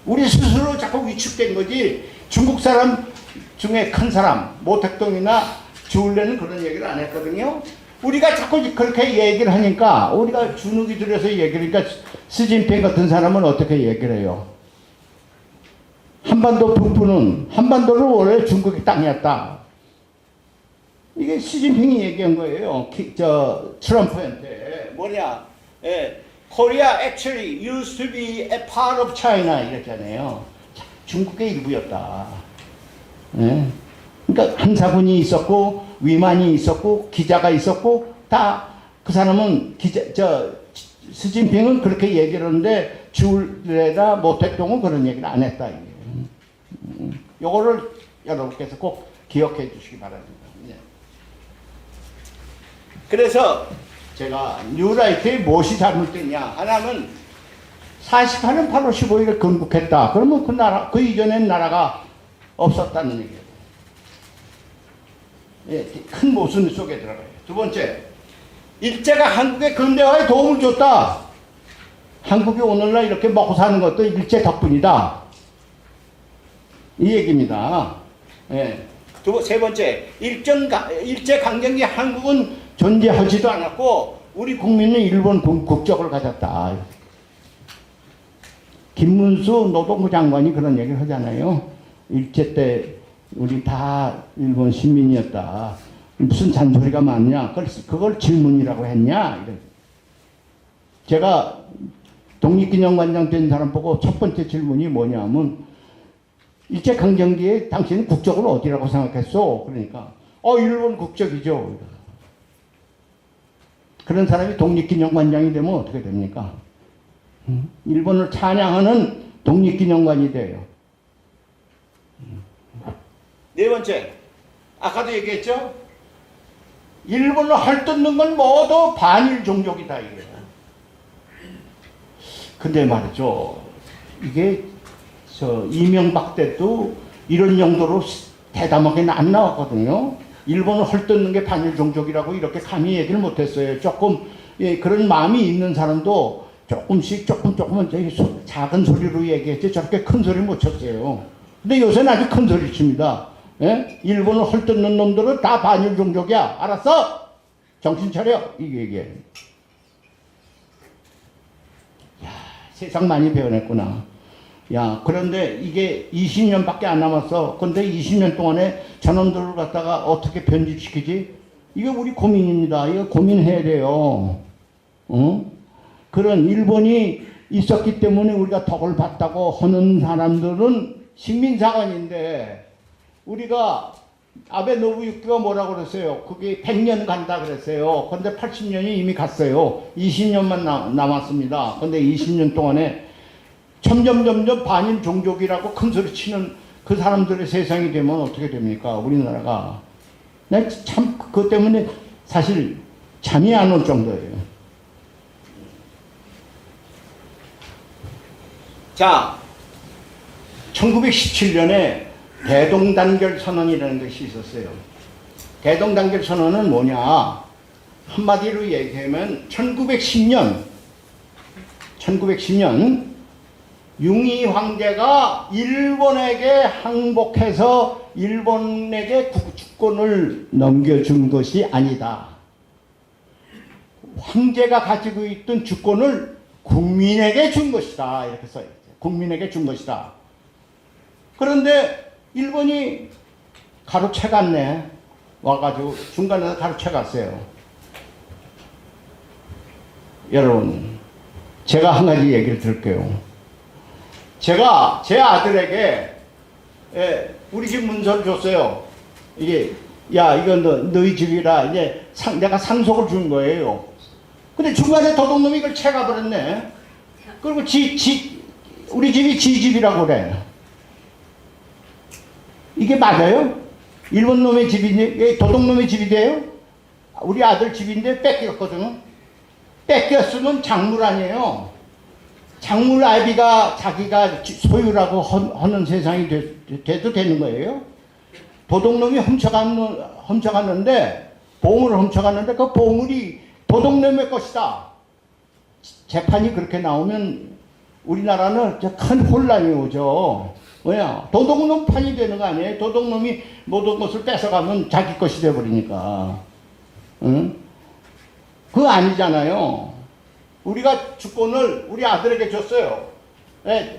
A: 우리 스스로 자꾸 위축된 거지. 중국 사람 중에 큰 사람 모택동이나 주울레는 그런 얘기를 안 했거든요. 우리가 자꾸 그렇게 얘기를 하니까 우리가 주눅이 들여서 얘기하니까 시진핑 같은 사람은 어떻게 얘기를 해요? 한반도 북부는 한반도를 원래 중국의 땅이었다. 이게 시진핑이 얘기한 거예요. 트럼프한테 뭐냐? Korea actually used to be a part of China 이랬잖아요. 중국의 일부였다. 예? 그러니까 한사군이 있었고 위만이 있었고 기자가 있었고 다 그 사람은 스진핑은 그렇게 얘기를 하는데 주레다 모택동은 그런 얘기를 안 했다. 요거를 여러분께서 꼭 기억해 주시기 바랍니다. 예. 그래서 제가 뉴라이트에 무엇이 잘못됐냐 하나는 48년 8월 15일에 건국했다. 그러면 그 이전엔 나라가 없었다는 얘기예요. 예, 큰 모순 속에 들어가요. 두 번째, 일제가 한국의 근대화에 도움을 줬다. 한국이 오늘날 이렇게 먹고 사는 것도 일제 덕분이다. 이 얘기입니다. 예. 세 번째, 일제 강점기 한국은 존재하지도 않았고 우리 국민은 일본 국적을 가졌다. 김문수 노동부 장관이 그런 얘기를 하잖아요. 일제 때 우리 다 일본 시민이었다. 무슨 잔소리가 많냐? 그걸 질문이라고 했냐? 제가 독립기념관장 된 사람 보고 첫 번째 질문이 뭐냐면 일제강점기에 당신은 국적을 어디라고 생각했어? 그러니까 일본 국적이죠. 그런 사람이 독립기념관장이 되면 어떻게 됩니까? 일본을 찬양하는 독립기념관이 돼요. 네 번째, 아까도 얘기했죠? 일본을 헐뜯는 건 모두 반일 종족이다 이게. 근데 말이죠, 이게 이명박 때도 이런 정도로 대담하게는 안 나왔거든요. 일본을 헐뜯는 게 반일 종족이라고 이렇게 감히 얘기를 못했어요. 조금 그런 마음이 있는 사람도 조금씩 조금은 작은 소리로 얘기했지 저렇게 큰 소리 못 쳤어요. 근데 요새는 아주 큰 소리 칩니다. 예? 일본을 헐뜯는 놈들은 다 반일 종족이야. 알았어? 정신 차려. 이게 얘기해요. 야, 세상 많이 배워냈구나. 야, 그런데 이게 20년밖에 안 남았어. 근데 20년 동안에 저놈들을 갖다가 어떻게 편집시키지? 이게 우리 고민입니다. 이거 고민해야 돼요. 그런 일본이 있었기 때문에 우리가 덕을 봤다고 하는 사람들은 식민사관인데 우리가 아베 노부유키가 뭐라고 그랬어요? 그게 100년 간다 그랬어요. 근데 80년이 이미 갔어요. 20년만 남았습니다. 근데 20년 동안에 점점 반일 종족이라고 큰소리 치는 그 사람들의 세상이 되면 어떻게 됩니까? 우리나라가. 난 참 그것 때문에 사실 잠이 안 올 정도예요. 자, 1917년에 대동단결 선언이라는 것이 있었어요. 대동단결 선언은 뭐냐? 한마디로 얘기하면 1910년 융이 황제가 일본에게 항복해서 일본에게 주권을 넘겨준 것이 아니다. 황제가 가지고 있던 주권을 국민에게 준 것이다. 이렇게 써있어요. 국민에게 준 것이다. 그런데 일본이 가로채갔네. 와가지고 중간에서 가로채갔어요. 여러분, 제가 한 가지 얘기를 드릴게요. 제가 제 아들에게 우리 집 문서를 줬어요. 이게 야 이건 너희 집이라 이제 내가 상속을 준 거예요. 근데 중간에 도둑놈이 이걸 채가버렸네. 그리고 우리 집이 지 집이라고 그래. 이게 맞아요? 일본 놈의 집인데 도둑놈의 집이 돼요? 우리 아들 집인데 뺏겼거든요. 뺏겼으면 작물 아니에요. 작물 아비가 자기가 소유라고 하는 세상이 돼도 되는 거예요. 도둑놈이 훔쳐갔는데 보물을 훔쳐갔는데 그 보물이 도둑놈의 것이다. 재판이 그렇게 나오면 우리나라는 큰 혼란이 오죠. 뭐야? 도둑놈 판이 되는 거 아니에요? 도둑놈이 모든 것을 뺏어가면 자기 것이 돼버리니까. 응? 그거 아니잖아요. 우리가 주권을 우리 아들에게 줬어요.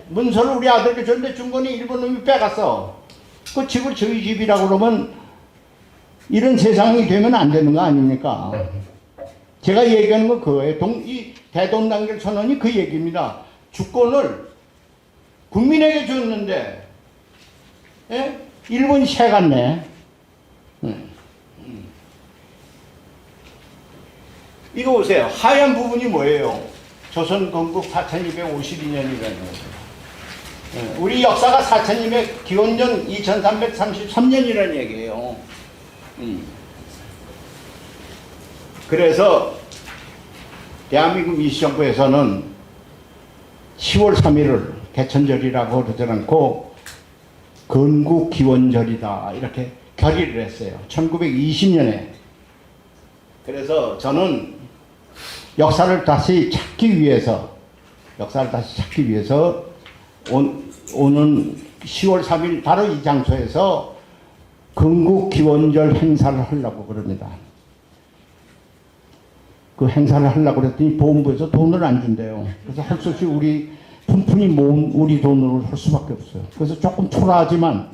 A: 문서를 우리 아들에게 줬는데 준 거니 일본 놈이 빼갔어. 그 집을 저희 집이라고 그러면 이런 세상이 되면 안 되는 거 아닙니까? 제가 얘기하는 건 그거예요. 이 대동단결 선언이 그 얘기입니다. 주권을 국민에게 줬는데, 예? 일본 새 같네. 이거 보세요. 하얀 부분이 뭐예요? 조선 건국 4252년이라는 거예요. 우리 역사가 4200, 기원전 2333년이라는 얘기예요. 그래서 대한민국 임시정부에서는 10월 3일을 개천절이라고 그러지 않고 건국기원절이다 이렇게 결의를 했어요. 1920년에. 그래서 저는 역사를 다시 찾기 위해서 오는 10월 3일 바로 이 장소에서 건국기원절 행사를 하려고 그럽니다. 그 행사를 하려고 그랬더니 보훈부에서 돈을 안 준대요. 그래서 할 수 없이 우리 푼푼히 모은 우리 돈으로 할 수밖에 없어요. 그래서 조금 초라하지만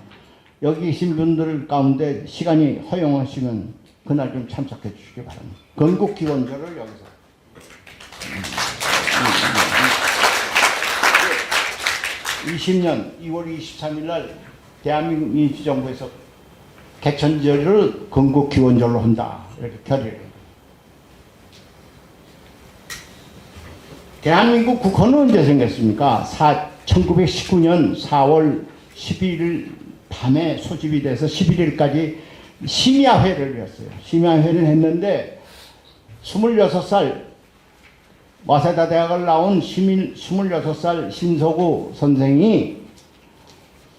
A: 여기 계신 분들 가운데 시간이 허용하시면 그날 좀 참석해 주시기 바랍니다. 건국기원절을 여기서 20년 2월 23일 날 대한민국 민주정부에서 개천절을 건국기원절로 한다 이렇게 결의를. 대한민국 국헌은 언제 생겼습니까? 1919년 4월 12일 밤에 소집이 돼서 11일까지 심야회를 했어요. 심야회를 했는데 26살 와세다 대학을 나온 26살 신서구 선생이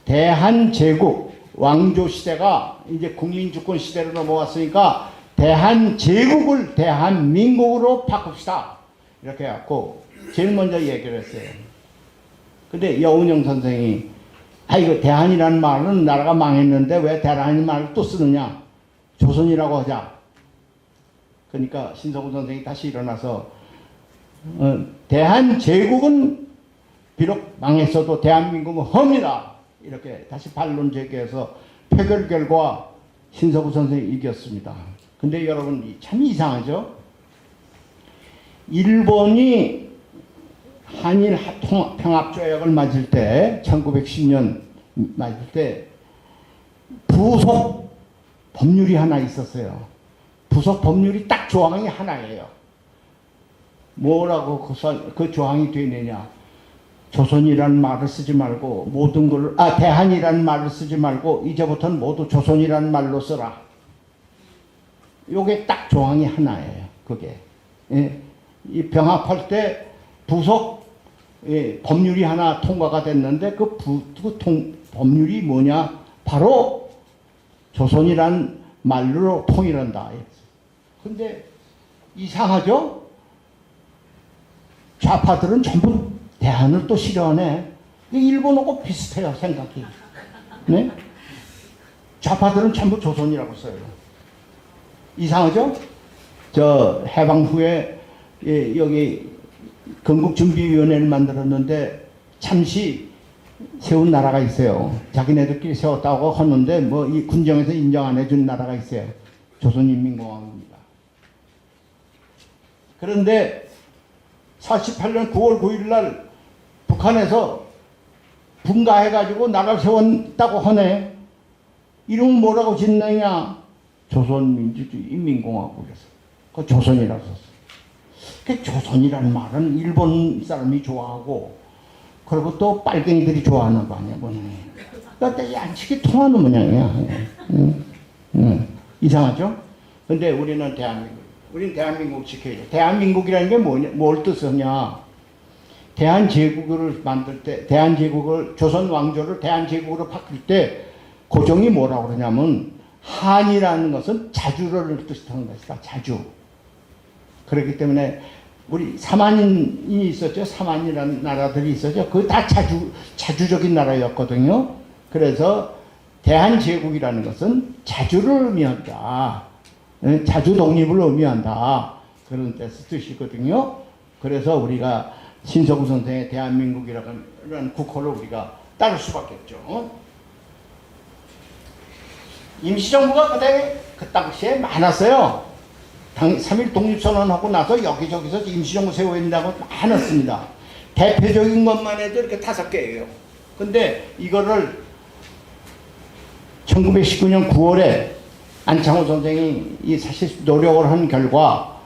A: 대한제국 왕조 시대가 이제 국민주권 시대로 넘어왔으니까 대한제국을 대한민국으로 바꿉시다. 이렇게 해갖고 제일 먼저 얘기를 했어요. 근데 여운형 선생이 이거 대한이라는 말은 나라가 망했는데 왜 대한이라는 말을 또 쓰느냐. 조선이라고 하자. 그러니까 신서구 선생이 다시 일어나서 대한제국은 비록 망했어도 대한민국은 험이다. 이렇게 다시 반론 제기해서 표결 결과 신서구 선생이 이겼습니다. 근데 여러분 참 이상하죠? 일본이 한일 평합조약을 맞을 때 1910년 맞을 때 부속 법률이 하나 있었어요. 부속 법률이 딱 조항이 하나예요. 뭐라고 그 조항이 되느냐. 조선이라는 말을 쓰지 말고 모든 걸 대한이라는 말을 쓰지 말고 이제부터는 모두 조선이라는 말로 써라. 요게 딱 조항이 하나예요. 그게. 예. 이 병합할 때 부속 법률이 하나 통과가 됐는데 그 법률이 뭐냐? 바로 조선이란 말로 통일한다. 근데 이상하죠? 좌파들은 전부 대한을 또 싫어하네. 일본하고 비슷해요, 생각이. 네? 좌파들은 전부 조선이라고 써요. 이상하죠? 저 해방 후에 여기 건국준비위원회를 만들었는데 잠시 세운 나라가 있어요. 자기네들끼리 세웠다고 하는데 뭐 이 군정에서 인정 안 해준 나라가 있어요. 조선인민공화국입니다. 그런데 48년 9월 9일 날 북한에서 분가해가지고 나라를 세웠다고 하네. 이름은 뭐라고 짓느냐? 조선민주주의인민공화국에서. 그 조선이라고 썼어. 그 조선이라는 말은 일본 사람이 좋아하고 그리고 또 빨갱이들이 좋아하는 거 아니야. 그러니까 양측이 통하는 모양이야. 이상하죠? 근데 우리는 대한민국 지켜야 돼. 대한민국이라는 게 뭘 뜻하냐? 대한제국을 만들 때, 조선 왕조를 대한제국으로 바꿀 때 고종이 뭐라고 그러냐면 한이라는 것은 자주를 뜻하는 것이다. 자주. 그렇기 때문에 우리 사만인이 있었죠. 사만이라는 나라들이 있었죠. 그거 다 자주적인 나라였거든요. 그래서 대한제국이라는 것은 자주를 의미한다. 자주 독립을 의미한다. 그런 뜻이거든요. 그래서 우리가 신서구 선생의 대한민국이라는 국호를 우리가 따를 수밖에 없죠. 임시정부가 그 당시에 많았어요. 3.1 독립선언하고 나서 여기저기서 임시정부 세워야 된다고 많았습니다. 대표적인 것만 해도 이렇게 5개예요. 근데 이거를 1919년 9월에 안창호 선생이 이 사실 노력을 한 결과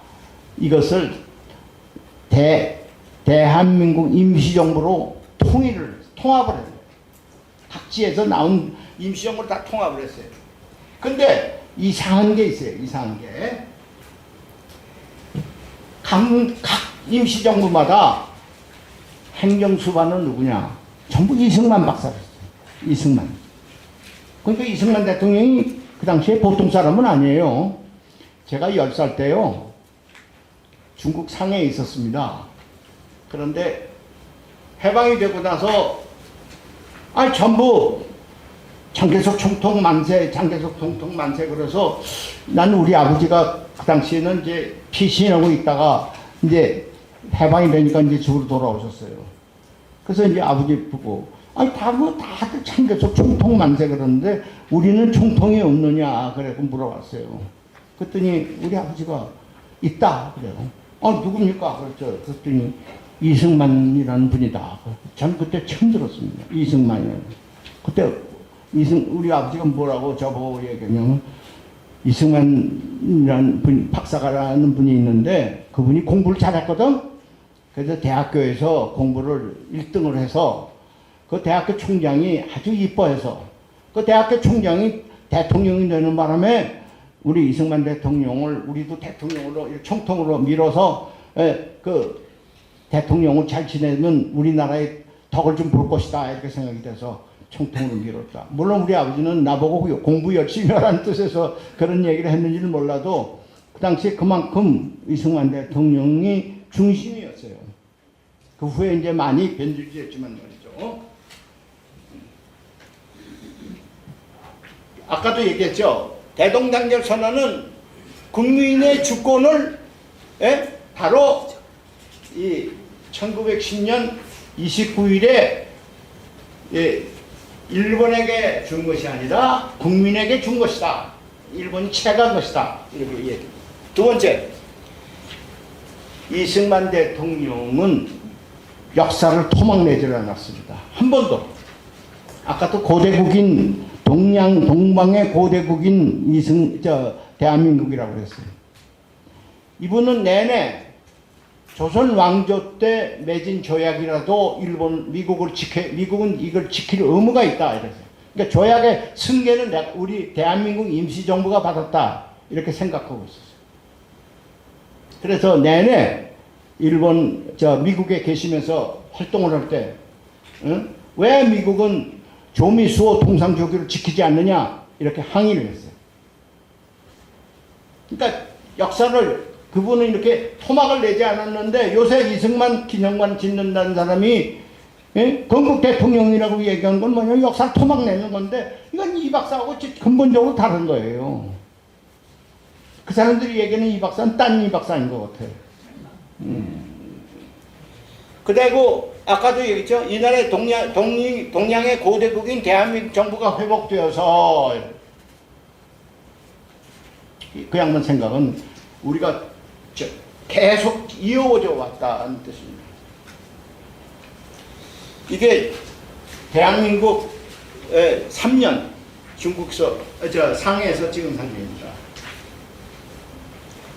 A: 이것을 대한민국 임시정부로 통합을 했어요. 각지에서 나온 임시정부를 다 통합을 했어요. 근데 이상한 게 있어요. 이상한 게. 각 임시정부마다 행정수반은 누구냐? 전부 이승만 박사였어요. 이승만. 그러니까 이승만 대통령이 그 당시에 보통 사람은 아니에요. 제가 10살 때요. 중국 상해에 있었습니다. 그런데 해방이 되고 나서 전부 장개석 총통 만세, 장개석 총통 만세. 그래서 난 우리 아버지가 그 당시에는 이제 피신하고 있다가 이제 해방이 되니까 이제 집으로 돌아오셨어요. 그래서 이제 아버지 보고 다들 장개석 총통 만세 그러는데 우리는 총통이 없느냐 그래고 물어봤어요. 그랬더니 우리 아버지가 있다 그래요. 누굽니까? 그랬죠. 그랬더니 이승만이라는 분이다. 저는 그때 처음 들었습니다. 이승만이요. 그때 우리 아버지가 뭐라고 저보고 얘기하냐면 이승만이라는 분, 박사가라는 분이 있는데 그분이 공부를 잘했거든. 그래서 대학교에서 공부를 1등을 해서 그 대학교 총장이 아주 이뻐해서 그 대학교 총장이 대통령이 되는 바람에 우리 이승만 대통령을 우리도 대통령으로 총통으로 밀어서 그 대통령을 잘 지내면 우리나라의 덕을 좀 볼 것이다 이렇게 생각이 돼서 총통으로 밀었다. 물론 우리 아버지는 나보고 공부 열심히 하라는 뜻에서 그런 얘기를 했는지는 몰라도 그 당시에 그만큼 이승만 대통령이 중심이었어요. 그 후에 이제 많이 변질됐지만 말이죠. 아까도 얘기했죠. 대동단결 선언은 국민의 주권을 바로 이 1910년 29일에 일본에게 준 것이 아니라 국민에게 준 것이다. 일본이 채간 것이다. 이렇게 얘기합니다. 두 번째, 이승만 대통령은 역사를 토막내지 않았습니다. 한 번도. 아까도 고대국인 동방의 고대국인 대한민국이라고 그랬어요. 이분은 내내 조선 왕조 때 맺은 조약이라도 미국은 이걸 지킬 의무가 있다. 이랬어요. 그러니까 조약의 승계는 우리 대한민국 임시정부가 받았다. 이렇게 생각하고 있었어요. 그래서 내내 미국에 계시면서 활동을 할 때, 왜 미국은 조미수호 통상조규를 지키지 않느냐 이렇게 항의를 했어요. 그러니까 역사를 그분은 이렇게 토막을 내지 않았는데 요새 이승만 기념관 짓는다는 사람이 건국 대통령이라고 얘기한 건 뭐냐면 역사 토막 내는 건데 이건 이 박사하고 근본적으로 다른 거예요. 그 사람들이 얘기하는 이 박사는 딴 이 박사인 것 같아요. 그리고 아까도 얘기했죠. 이날의 동양의 고대국인 대한민국 정부가 회복되어서 그 양반 생각은 우리가 계속 이어져 왔다는 뜻입니다. 이게 대한민국 3년 중국서 상해에서 찍은 사진입니다.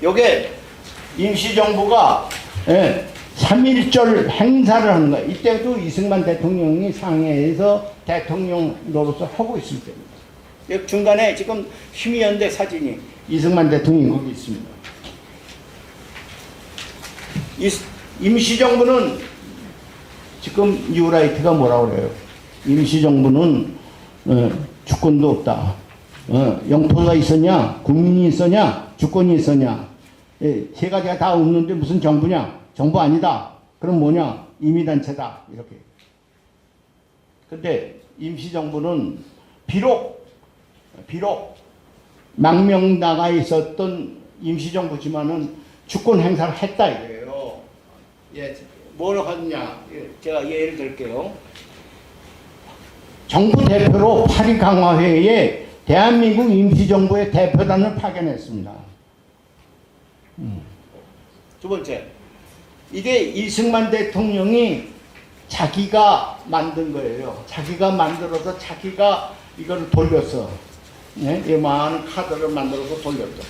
A: 요게 임시정부가 3.1절 행사를 하는 거예요. 이때도 이승만 대통령이 상해에서 대통령 노릇을 하고 있을 때입니다. 중간에 지금 힘이연대 사진이 이승만 대통령이 거기 있습니다. 임시정부는 지금 뉴라이트가 뭐라고 그래요? 임시정부는 주권도 없다. 영토가 있었냐? 국민이 있었냐? 주권이 있었냐? 세 가지가 다 없는데 무슨 정부냐? 정부 아니다. 그럼 뭐냐? 임의단체다. 이렇게. 근데 임시정부는 비록 망명나가 있었던 임시정부지만은 주권 행사를 했다 이거예요. 뭘 하느냐? 제가 예를 들게요. 정부 대표로 파리 강화회의에 대한민국 임시정부의 대표단을 파견했습니다. 두 번째, 이게 이승만 대통령이 자기가 만든 거예요. 자기가 만들어서 자기가 이걸 돌렸어. 네? 이 많은 카드를 만들어서 돌렸어.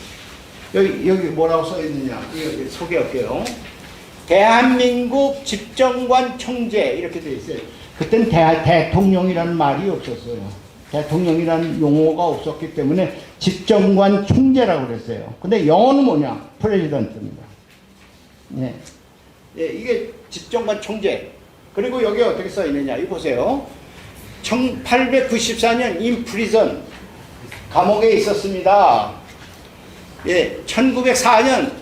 A: 여기 뭐라고 써 있느냐? 여기 소개할게요. 대한민국 집정관 총재 이렇게 돼 있어요. 그땐 대통령이라는 말이 없었어요. 대통령이라는 용어가 없었기 때문에 집정관 총재라고 그랬어요. 근데 영어는 뭐냐? 프레지던트입니다. 네. 예, 이게 집정관 총재. 그리고 여기 어떻게 써 있느냐? 이거 보세요. 1894년 인프리전 감옥에 있었습니다. 예, 1904년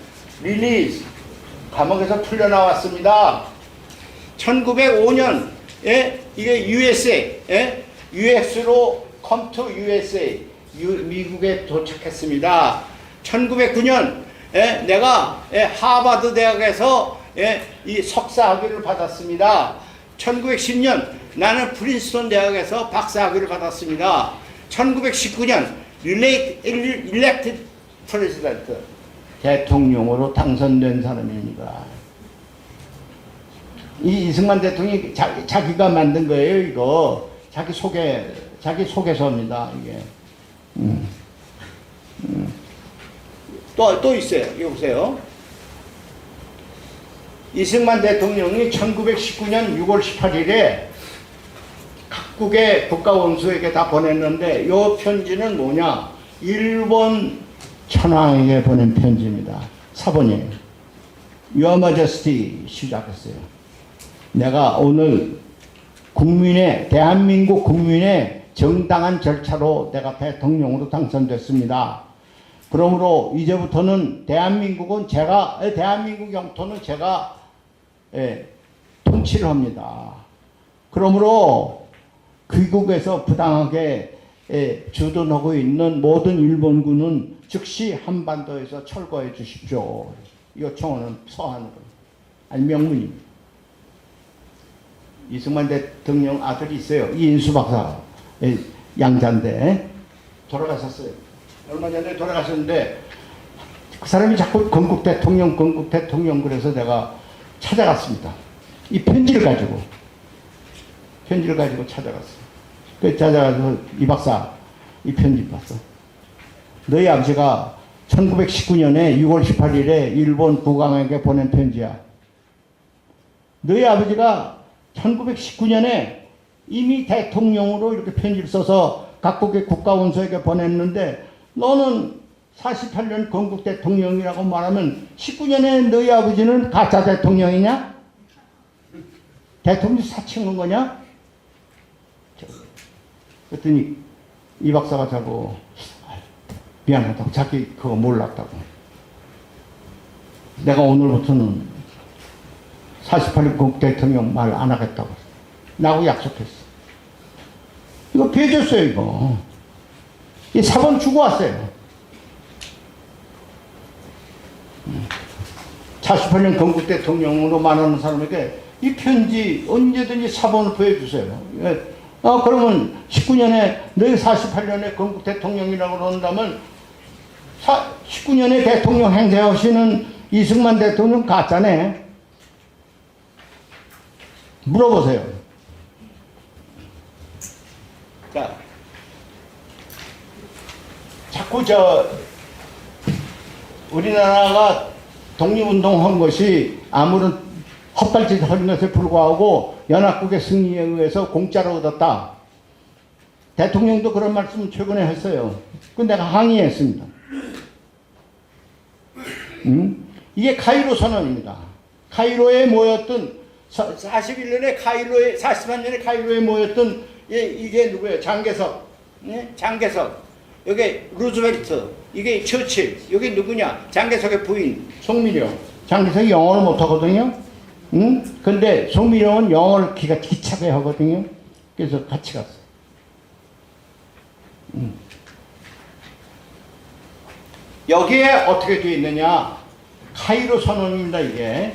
A: 릴리즈 감옥에서 풀려나왔습니다. 1905년 예, 이게 USA 예, US로 come to USA 미국에 도착했습니다. 1909년 예, 내가 예, 하버드 대학에서 예, 이 석사 학위를 받았습니다. 1910년 나는 프린스턴 대학에서 박사 학위를 받았습니다. 1919년 elected president 대통령으로 당선된 사람입니다. 이 이승만 대통령이 자기가 만든 거예요. 이거 자기 소개서입니다. 이게 또 있어요. 이거 보세요. 이승만 대통령이 1919년 6월 18일에 각국의 국가원수에게 다 보냈는데 이 편지는 뭐냐? 일본 천황에게 보낸 편지입니다. 사본이에요. Your Majesty 시작했어요. 내가 오늘 대한민국 국민의 정당한 절차로 내가 대통령으로 당선됐습니다. 그러므로 이제부터는 대한민국 영토는 제가 통치를 합니다. 그러므로 귀국에서 부당하게 주둔하고 있는 모든 일본군은 즉시 한반도에서 철거해 주십시오. 이거 청원은 서하는 거예요. 아니 명문입니다. 이승만 대통령 아들이 있어요. 이인수 박사 양자인데 돌아가셨어요. 얼마 전에 돌아가셨는데 그 사람이 자꾸 건국 대통령 그래서 내가 찾아갔습니다. 이 편지를 가지고 찾아갔어요. 그 찾아가서 이 박사 이 편지 봤어. 너희 아버지가 1919년에 6월 18일에 일본 국왕에게 보낸 편지야. 너희 아버지가 1919년에 이미 대통령으로 이렇게 편지를 써서 각국의 국가원수에게 보냈는데 너는 48년 건국 대통령이라고 말하면 19년에 너희 아버지는 가짜 대통령이냐? 대통령 사칭한 거냐? 그랬더니 이 박사가 자꾸 미안하다고 자기 그거 몰랐다고. 내가 오늘부터는 48년 건국 대통령 말 안 하겠다고 나하고 약속했어. 이거 피해줬어요. 이거 이 사본 주고 왔어요. 48년 건국 대통령으로 말하는 사람에게 이 편지 언제든지 사본을 보여주세요. 그러면 19년에 너희 48년에 건국 대통령이라고 그런다면 19년에 대통령 행세하시는 이승만 대통령 가짜네. 물어보세요. 자, 자꾸 우리나라가 독립운동한 것이 아무런 헛발질 하는 것에 불구하고 연합국의 승리에 의해서 공짜로 얻었다. 대통령도 그런 말씀을 최근에 했어요. 그 내가 항의했습니다. 이게 카이로 선언입니다. 카이로에 모였던 41년에 43년에 카이로에 모였던 이게 누구예요? 장개석. 네? 장개석. 여기 루즈벨트. 이게 처칠. 여기 누구냐? 장개석의 부인 송미령. 장개석이 영어를 못하거든요. 근데 송미령은 영어를 기차게 하거든요. 그래서 같이 갔어요. 여기에 어떻게 되어 있느냐? 카이로 선언입니다. 이게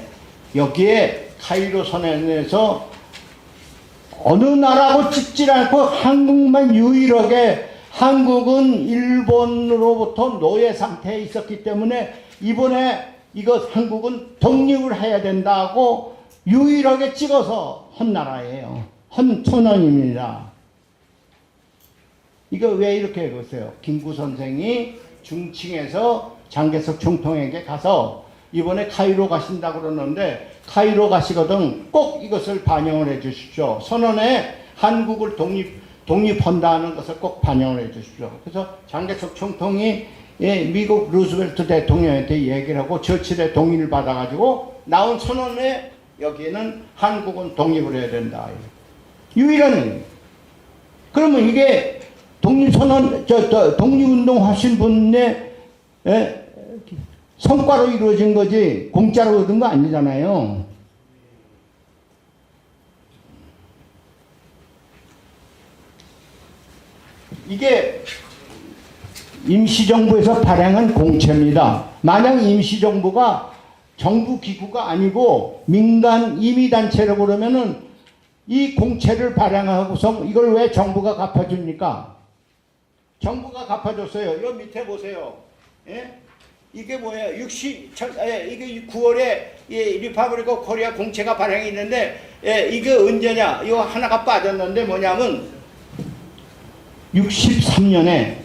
A: 여기에 카이로 선언에서 어느 나라고 찍질 않고 한국만 유일하게 한국은 일본으로부터 노예 상태에 있었기 때문에 이번에 이거 한국은 독립을 해야 된다고 유일하게 찍어서 한 나라예요. 한 선언입니다. 이거 왜 이렇게 보세요? 김구 선생이 중칭에서 장개석 총통에게 가서 이번에 카이로 가신다고 그러는데 카이로 가시거든 꼭 이것을 반영을 해 주십시오. 선언에 한국을 독립한다는 것을 꼭 반영을 해 주십시오. 그래서 장개석 총통이 미국 루스벨트 대통령한테 얘기를 하고 처칠의 동의를 받아가지고 나온 선언에 여기에는 한국은 독립을 해야 된다. 유일한. 그러면 이게 독립선언, 독립운동 하신 분의 성과로 이루어진 거지 공짜로 얻은 거 아니잖아요. 이게 임시정부에서 발행한 공채입니다. 만약 임시정부가 정부기구가 아니고 민간 임의단체라고 그러면은 이 공채를 발행하고서 이걸 왜 정부가 갚아줍니까? 정부가 갚아줬어요. 요 밑에 보세요. 예? 이게 뭐예요? 이게 9월에 리퍼블릭 오브 코리아 공채가 발행이 있는데 이게 언제냐? 이거 하나가 빠졌는데 뭐냐면 63년에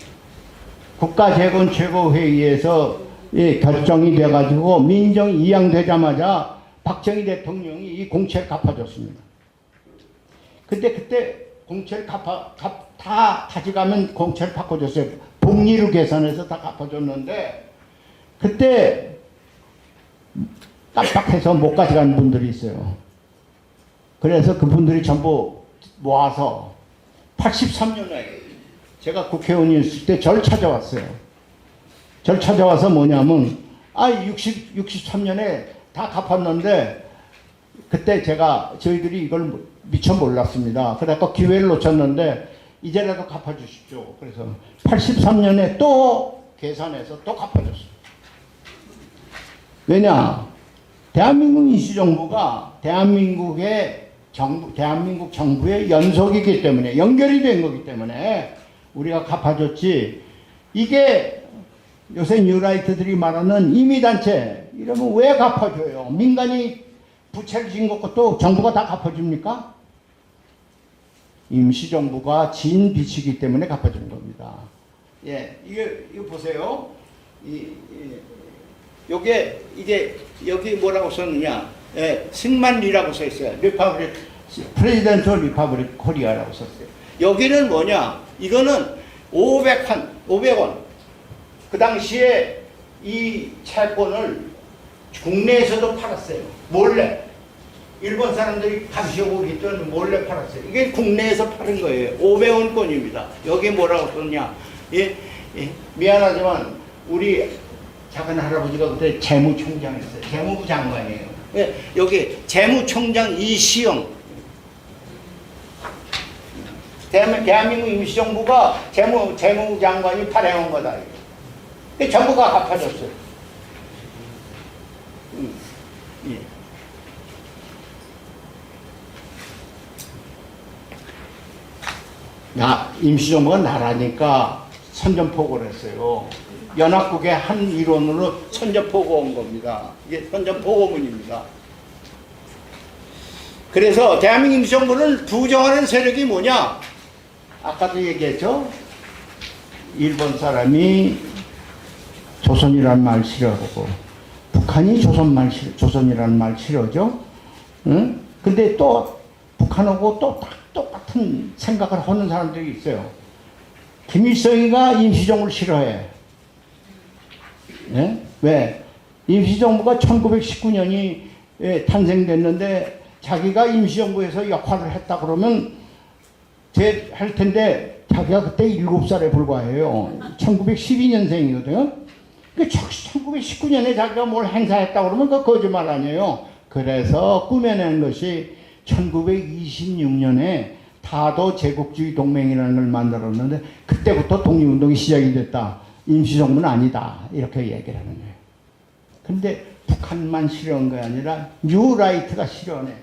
A: 국가재건최고회의에서 결정이 돼가지고 민정 이양되자마자 박정희 대통령이 이 공채를 갚아줬습니다. 그때 공채를 다 가져가면 공채를 바꿔줬어요. 복리로 계산해서 다 갚아줬는데 그때 깜빡해서 못 가져간 분들이 있어요. 그래서 그분들이 전부 모아서 83년에 제가 국회의원이었을 때 절 찾아왔어요. 절 찾아와서 뭐냐면 63년에 다 갚았는데 그때 저희들이 이걸 미처 몰랐습니다. 그래서 기회를 놓쳤는데 이제라도 갚아주십시오. 그래서 83년에 또 계산해서 또 갚아줬어요. 왜냐? 대한민국 임시정부가 대한민국 정부의 연속이기 때문에 연결이 된 거기 때문에 우리가 갚아줬지. 이게 요새 뉴라이트들이 말하는 임의단체 이러면 왜 갚아줘요? 민간이 부채를 진 것도 정부가 다 갚아줍니까? 임시정부가 진 빚이기 때문에 갚아주는 겁니다. 예, 이거 보세요. 요게 이게 여기 뭐라고 썼느냐? 승만리라고 써 있어요. 리퍼블릭 프레지던트 리퍼블릭 코리아라고 썼어요. 여기는 뭐냐? 이거는 500원. 그 당시에 이 채권을 국내에서도 팔았어요. 몰래. 일본 사람들이 감시하고 있던 몰래 팔았어요. 이게 국내에서 파는 거예요. 500원권입니다. 여기 뭐라고 썼냐? 미안하지만 우리 작은 할아버지가 그때 재무총장이었어요. 재무부 장관이에요. 여기 재무총장 이시영. 대한민국 임시정부가 재무장관이 발행한 거다. 정부가 갚아줬어요. 임시정부가 나라니까 선전포고를 했어요. 연합국의 한 일원으로 선전포고 온 겁니다. 이게 선전포고문입니다. 그래서 대한민국 임시정부를 부정하는 세력이 뭐냐? 아까도 얘기했죠? 일본 사람이 조선이라는 말 싫어하고 북한이 조선이라는 말 싫어하죠? 응? 근데 또 북한하고 또 똑같은 생각을 하는 사람들이 있어요. 김일성이가 임시정부를 싫어해. 네? 왜? 임시정부가 1919년이 탄생됐는데 자기가 임시정부에서 역할을 했다 그러면 할 텐데 자기가 그때 7살에 불과해요. 1912년생이거든요. 1919년에 자기가 뭘 행사했다 그러면 그거 거짓말 아니에요. 그래서 꾸며낸 것이 1926년에 다도 제국주의 동맹이라는 걸 만들었는데 그때부터 독립운동이 시작이 됐다. 임시정부는 아니다. 이렇게 얘기를 하는 거예요. 근데 북한만 싫어한 게 아니라 뉴라이트가 싫어하네.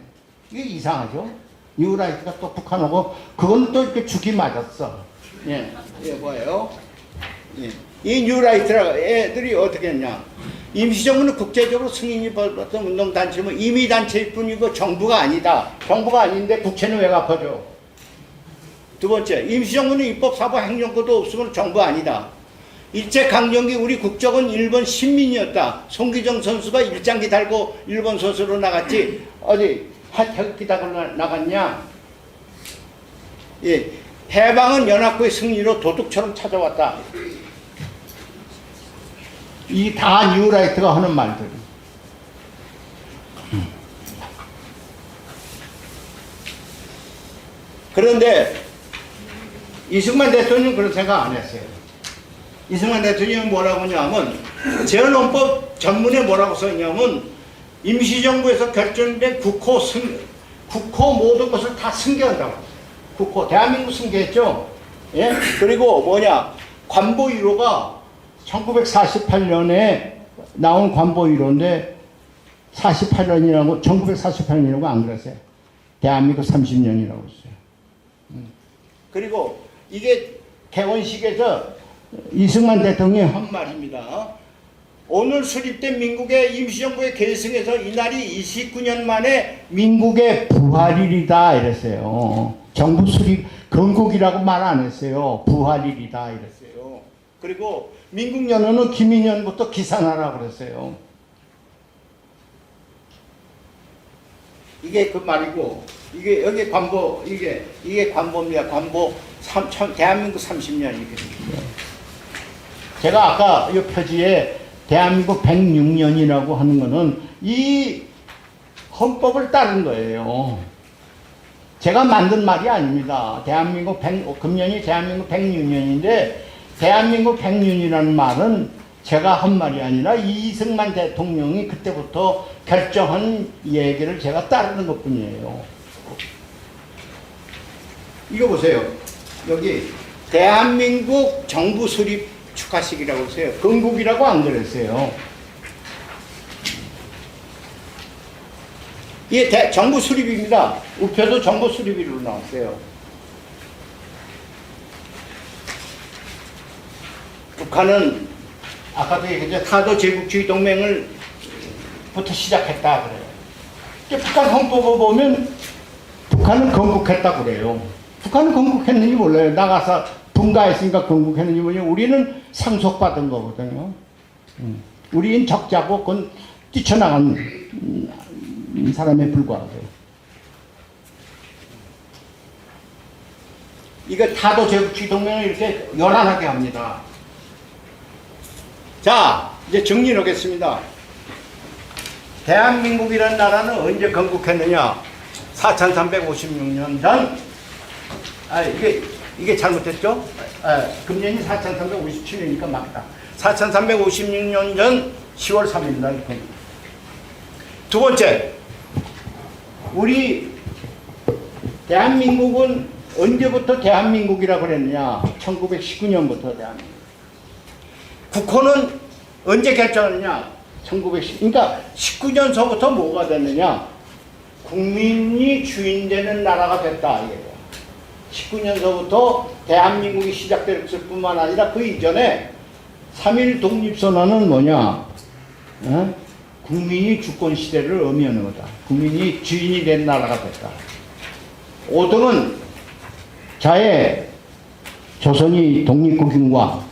A: 이게 이상하죠? 뉴라이트가 또 북한하고 그건 또 이렇게 죽이 맞았어. 예, 뭐예요? 예. 이 뉴라이트라 애들이 어떻게 했냐? 임시정부는 국제적으로 승인이 받았던 운동단체면 임의단체일 뿐이고 정부가 아니다. 정부가 아닌데 국채는 왜 갚아줘? 두 번째, 임시정부는 입법, 사법, 행정권도 없으면 정부 아니다. 일제강점기 우리 국적은 일본 식민이었다. 송기정 선수가 일장기 달고 일본 소수로 나갔지 어디 태극기 달고 나갔냐? 예, 해방은 연합국의 승리로 도둑처럼 찾아왔다. 이 다 뉴라이트가 하는 말들. 그런데 이승만 대통령은 그런 생각 안 했어요. 이승만 대통령은 뭐라고 하냐면 재헌헌법 전문에 뭐라고 써있냐면 임시정부에서 결정된 국호 모든 것을 다 승계한다고. 국호 대한민국 승계했죠. 예? 그리고 뭐냐 관보 1호가 1948년에 나온 관보 1호인데 48년이라고 1948년이라고 안 그랬어요. 대한민국 30년이라고 했어요. 그리고 이게 개원식에서 이승만 대통령이 한 말입니다. 오늘 수립된 민국의 임시정부의 계승에서 이날이 29년 만에 민국의 부활일이다 이랬어요. 정부 수립 건국이라고 말 안 했어요. 부활일이다 이랬어요. 그리고 민국 연호는 김인년부터 기산하라고 그랬어요. 이게 그 말이고 이게 여기 관보 이게 관보입니다. 관보 대한민국 30년 이게. 제가 아까 이 표지에 대한민국 106년이라고 하는 거는 이 헌법을 따른 거예요. 제가 만든 말이 아닙니다. 대한민국 금년이 대한민국 106년인데 대한민국 100년이라는 말은 제가 한 말이 아니라 이승만 대통령이 그때부터 결정한 얘기를 제가 따르는 것 뿐이에요. 이거 보세요. 여기 대한민국 정부 수립 축하식이라고 했어요. 건국이라고 안 그랬어요. 이게 정부 수립입니다. 우표도 정부 수립으로 나왔어요. 북한은 아까도 얘기했죠. 타도 제국주의 동맹을 부터 시작했다 그래요. 북한 헌법을 보면 북한은 건국했다 그래요. 북한은 건국했는지 몰라요. 나가서 분가했으니까 건국했는지 모르겠어요. 우리는 상속받은 거거든요. 우리는 적자고 그건 뛰쳐나간 사람에 불과하고요. 이거 타도 제국주의 동맹을 이렇게 연한하게 합니다. 자, 이제 정리를 하겠습니다. 대한민국이라는 나라는 언제 건국했느냐? 4356년 전. 이게 잘못됐죠? 금년이 4357년이니까 맞다. 4356년 전 10월 3일 날 건국. 두 번째, 우리 대한민국은 언제부터 대한민국이라고 그랬느냐? 1919년부터 대한민국. 국호는 언제 결정하느냐? 그러니까 19년서부터 뭐가 됐느냐? 국민이 주인되는 나라가 됐다. 이거예요. 19년서부터 대한민국이 시작됐을 뿐만 아니라 그 이전에 3.1 독립선언은 뭐냐? 국민이 주권 시대를 의미하는 거다. 국민이 주인이 된 나라가 됐다. 5등은 자의 조선이 독립국인과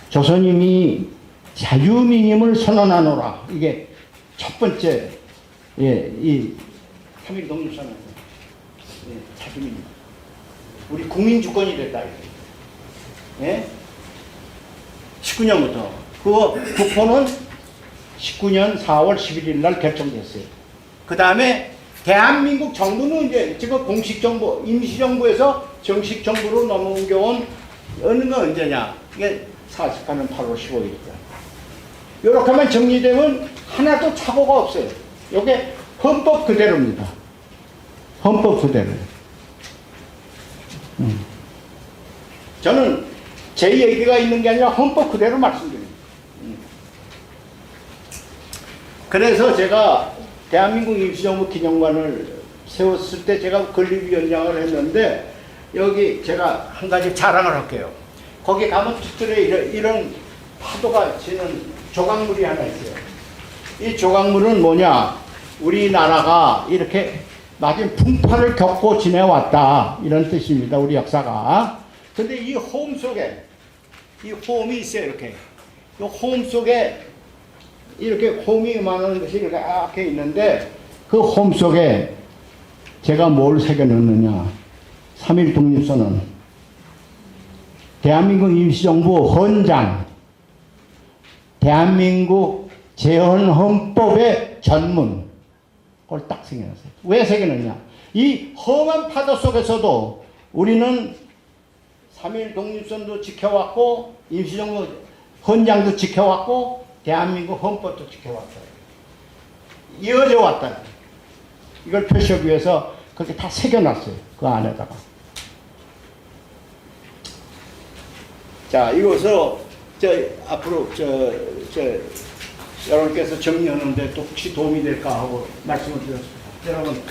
A: 조선인이 자유민임을 선언하노라. 이게 첫 번째, 이 3.1 독립선언. 자유민임. 우리 국민 주권이 됐다. 예? 19년부터. 그 국호는 19년 4월 11일 날 결정됐어요. 그 다음에 대한민국 정부는 이제 지금 공식 정부, 임시정부에서 정식 정부로 넘어온 어느 거 언제냐? 이게 48년 8월 15일이다. 이렇게만 정리되면 하나도 착오가 없어요. 이게 헌법 그대로입니다. 헌법 그대로. 저는 제 얘기가 있는 게 아니라 헌법 그대로 말씀드립니다. 그래서 제가 대한민국 임시정부 기념관을 세웠을 때 제가 건립위원장을 했는데 여기 제가 한 가지 자랑을 할게요. 거기 가면 뒤뜰에 이런 파도가 치는 조각물이 하나 있어요. 이 조각물은 뭐냐? 우리나라가 이렇게 낮은 풍파를 겪고 지내왔다. 이런 뜻입니다. 우리 역사가. 근데 이 호음 속에, 이 호음이 있어요. 이렇게. 이 호음 속에 이렇게 호음이 많은 것이 이렇게 있는데 그 호음 속에 제가 뭘 새겨넣느냐. 3.1 독립선언, 대한민국 임시정부 헌장, 대한민국 재헌헌법의 전문, 그걸 딱 새겨놨어요. 왜 새겨놨냐? 이 험한 파도 속에서도 우리는 3.1 독립선도 지켜왔고, 임시정부 헌장도 지켜왔고, 대한민국 헌법도 지켜왔어요. 이어져 왔다. 이걸 표시하기 위해서 그렇게 다 새겨놨어요. 그 안에다가. 자, 이것을 앞으로 여러분께서 정리하는데 또 혹시 도움이 될까 하고 말씀을 드렸습니다. 여러분,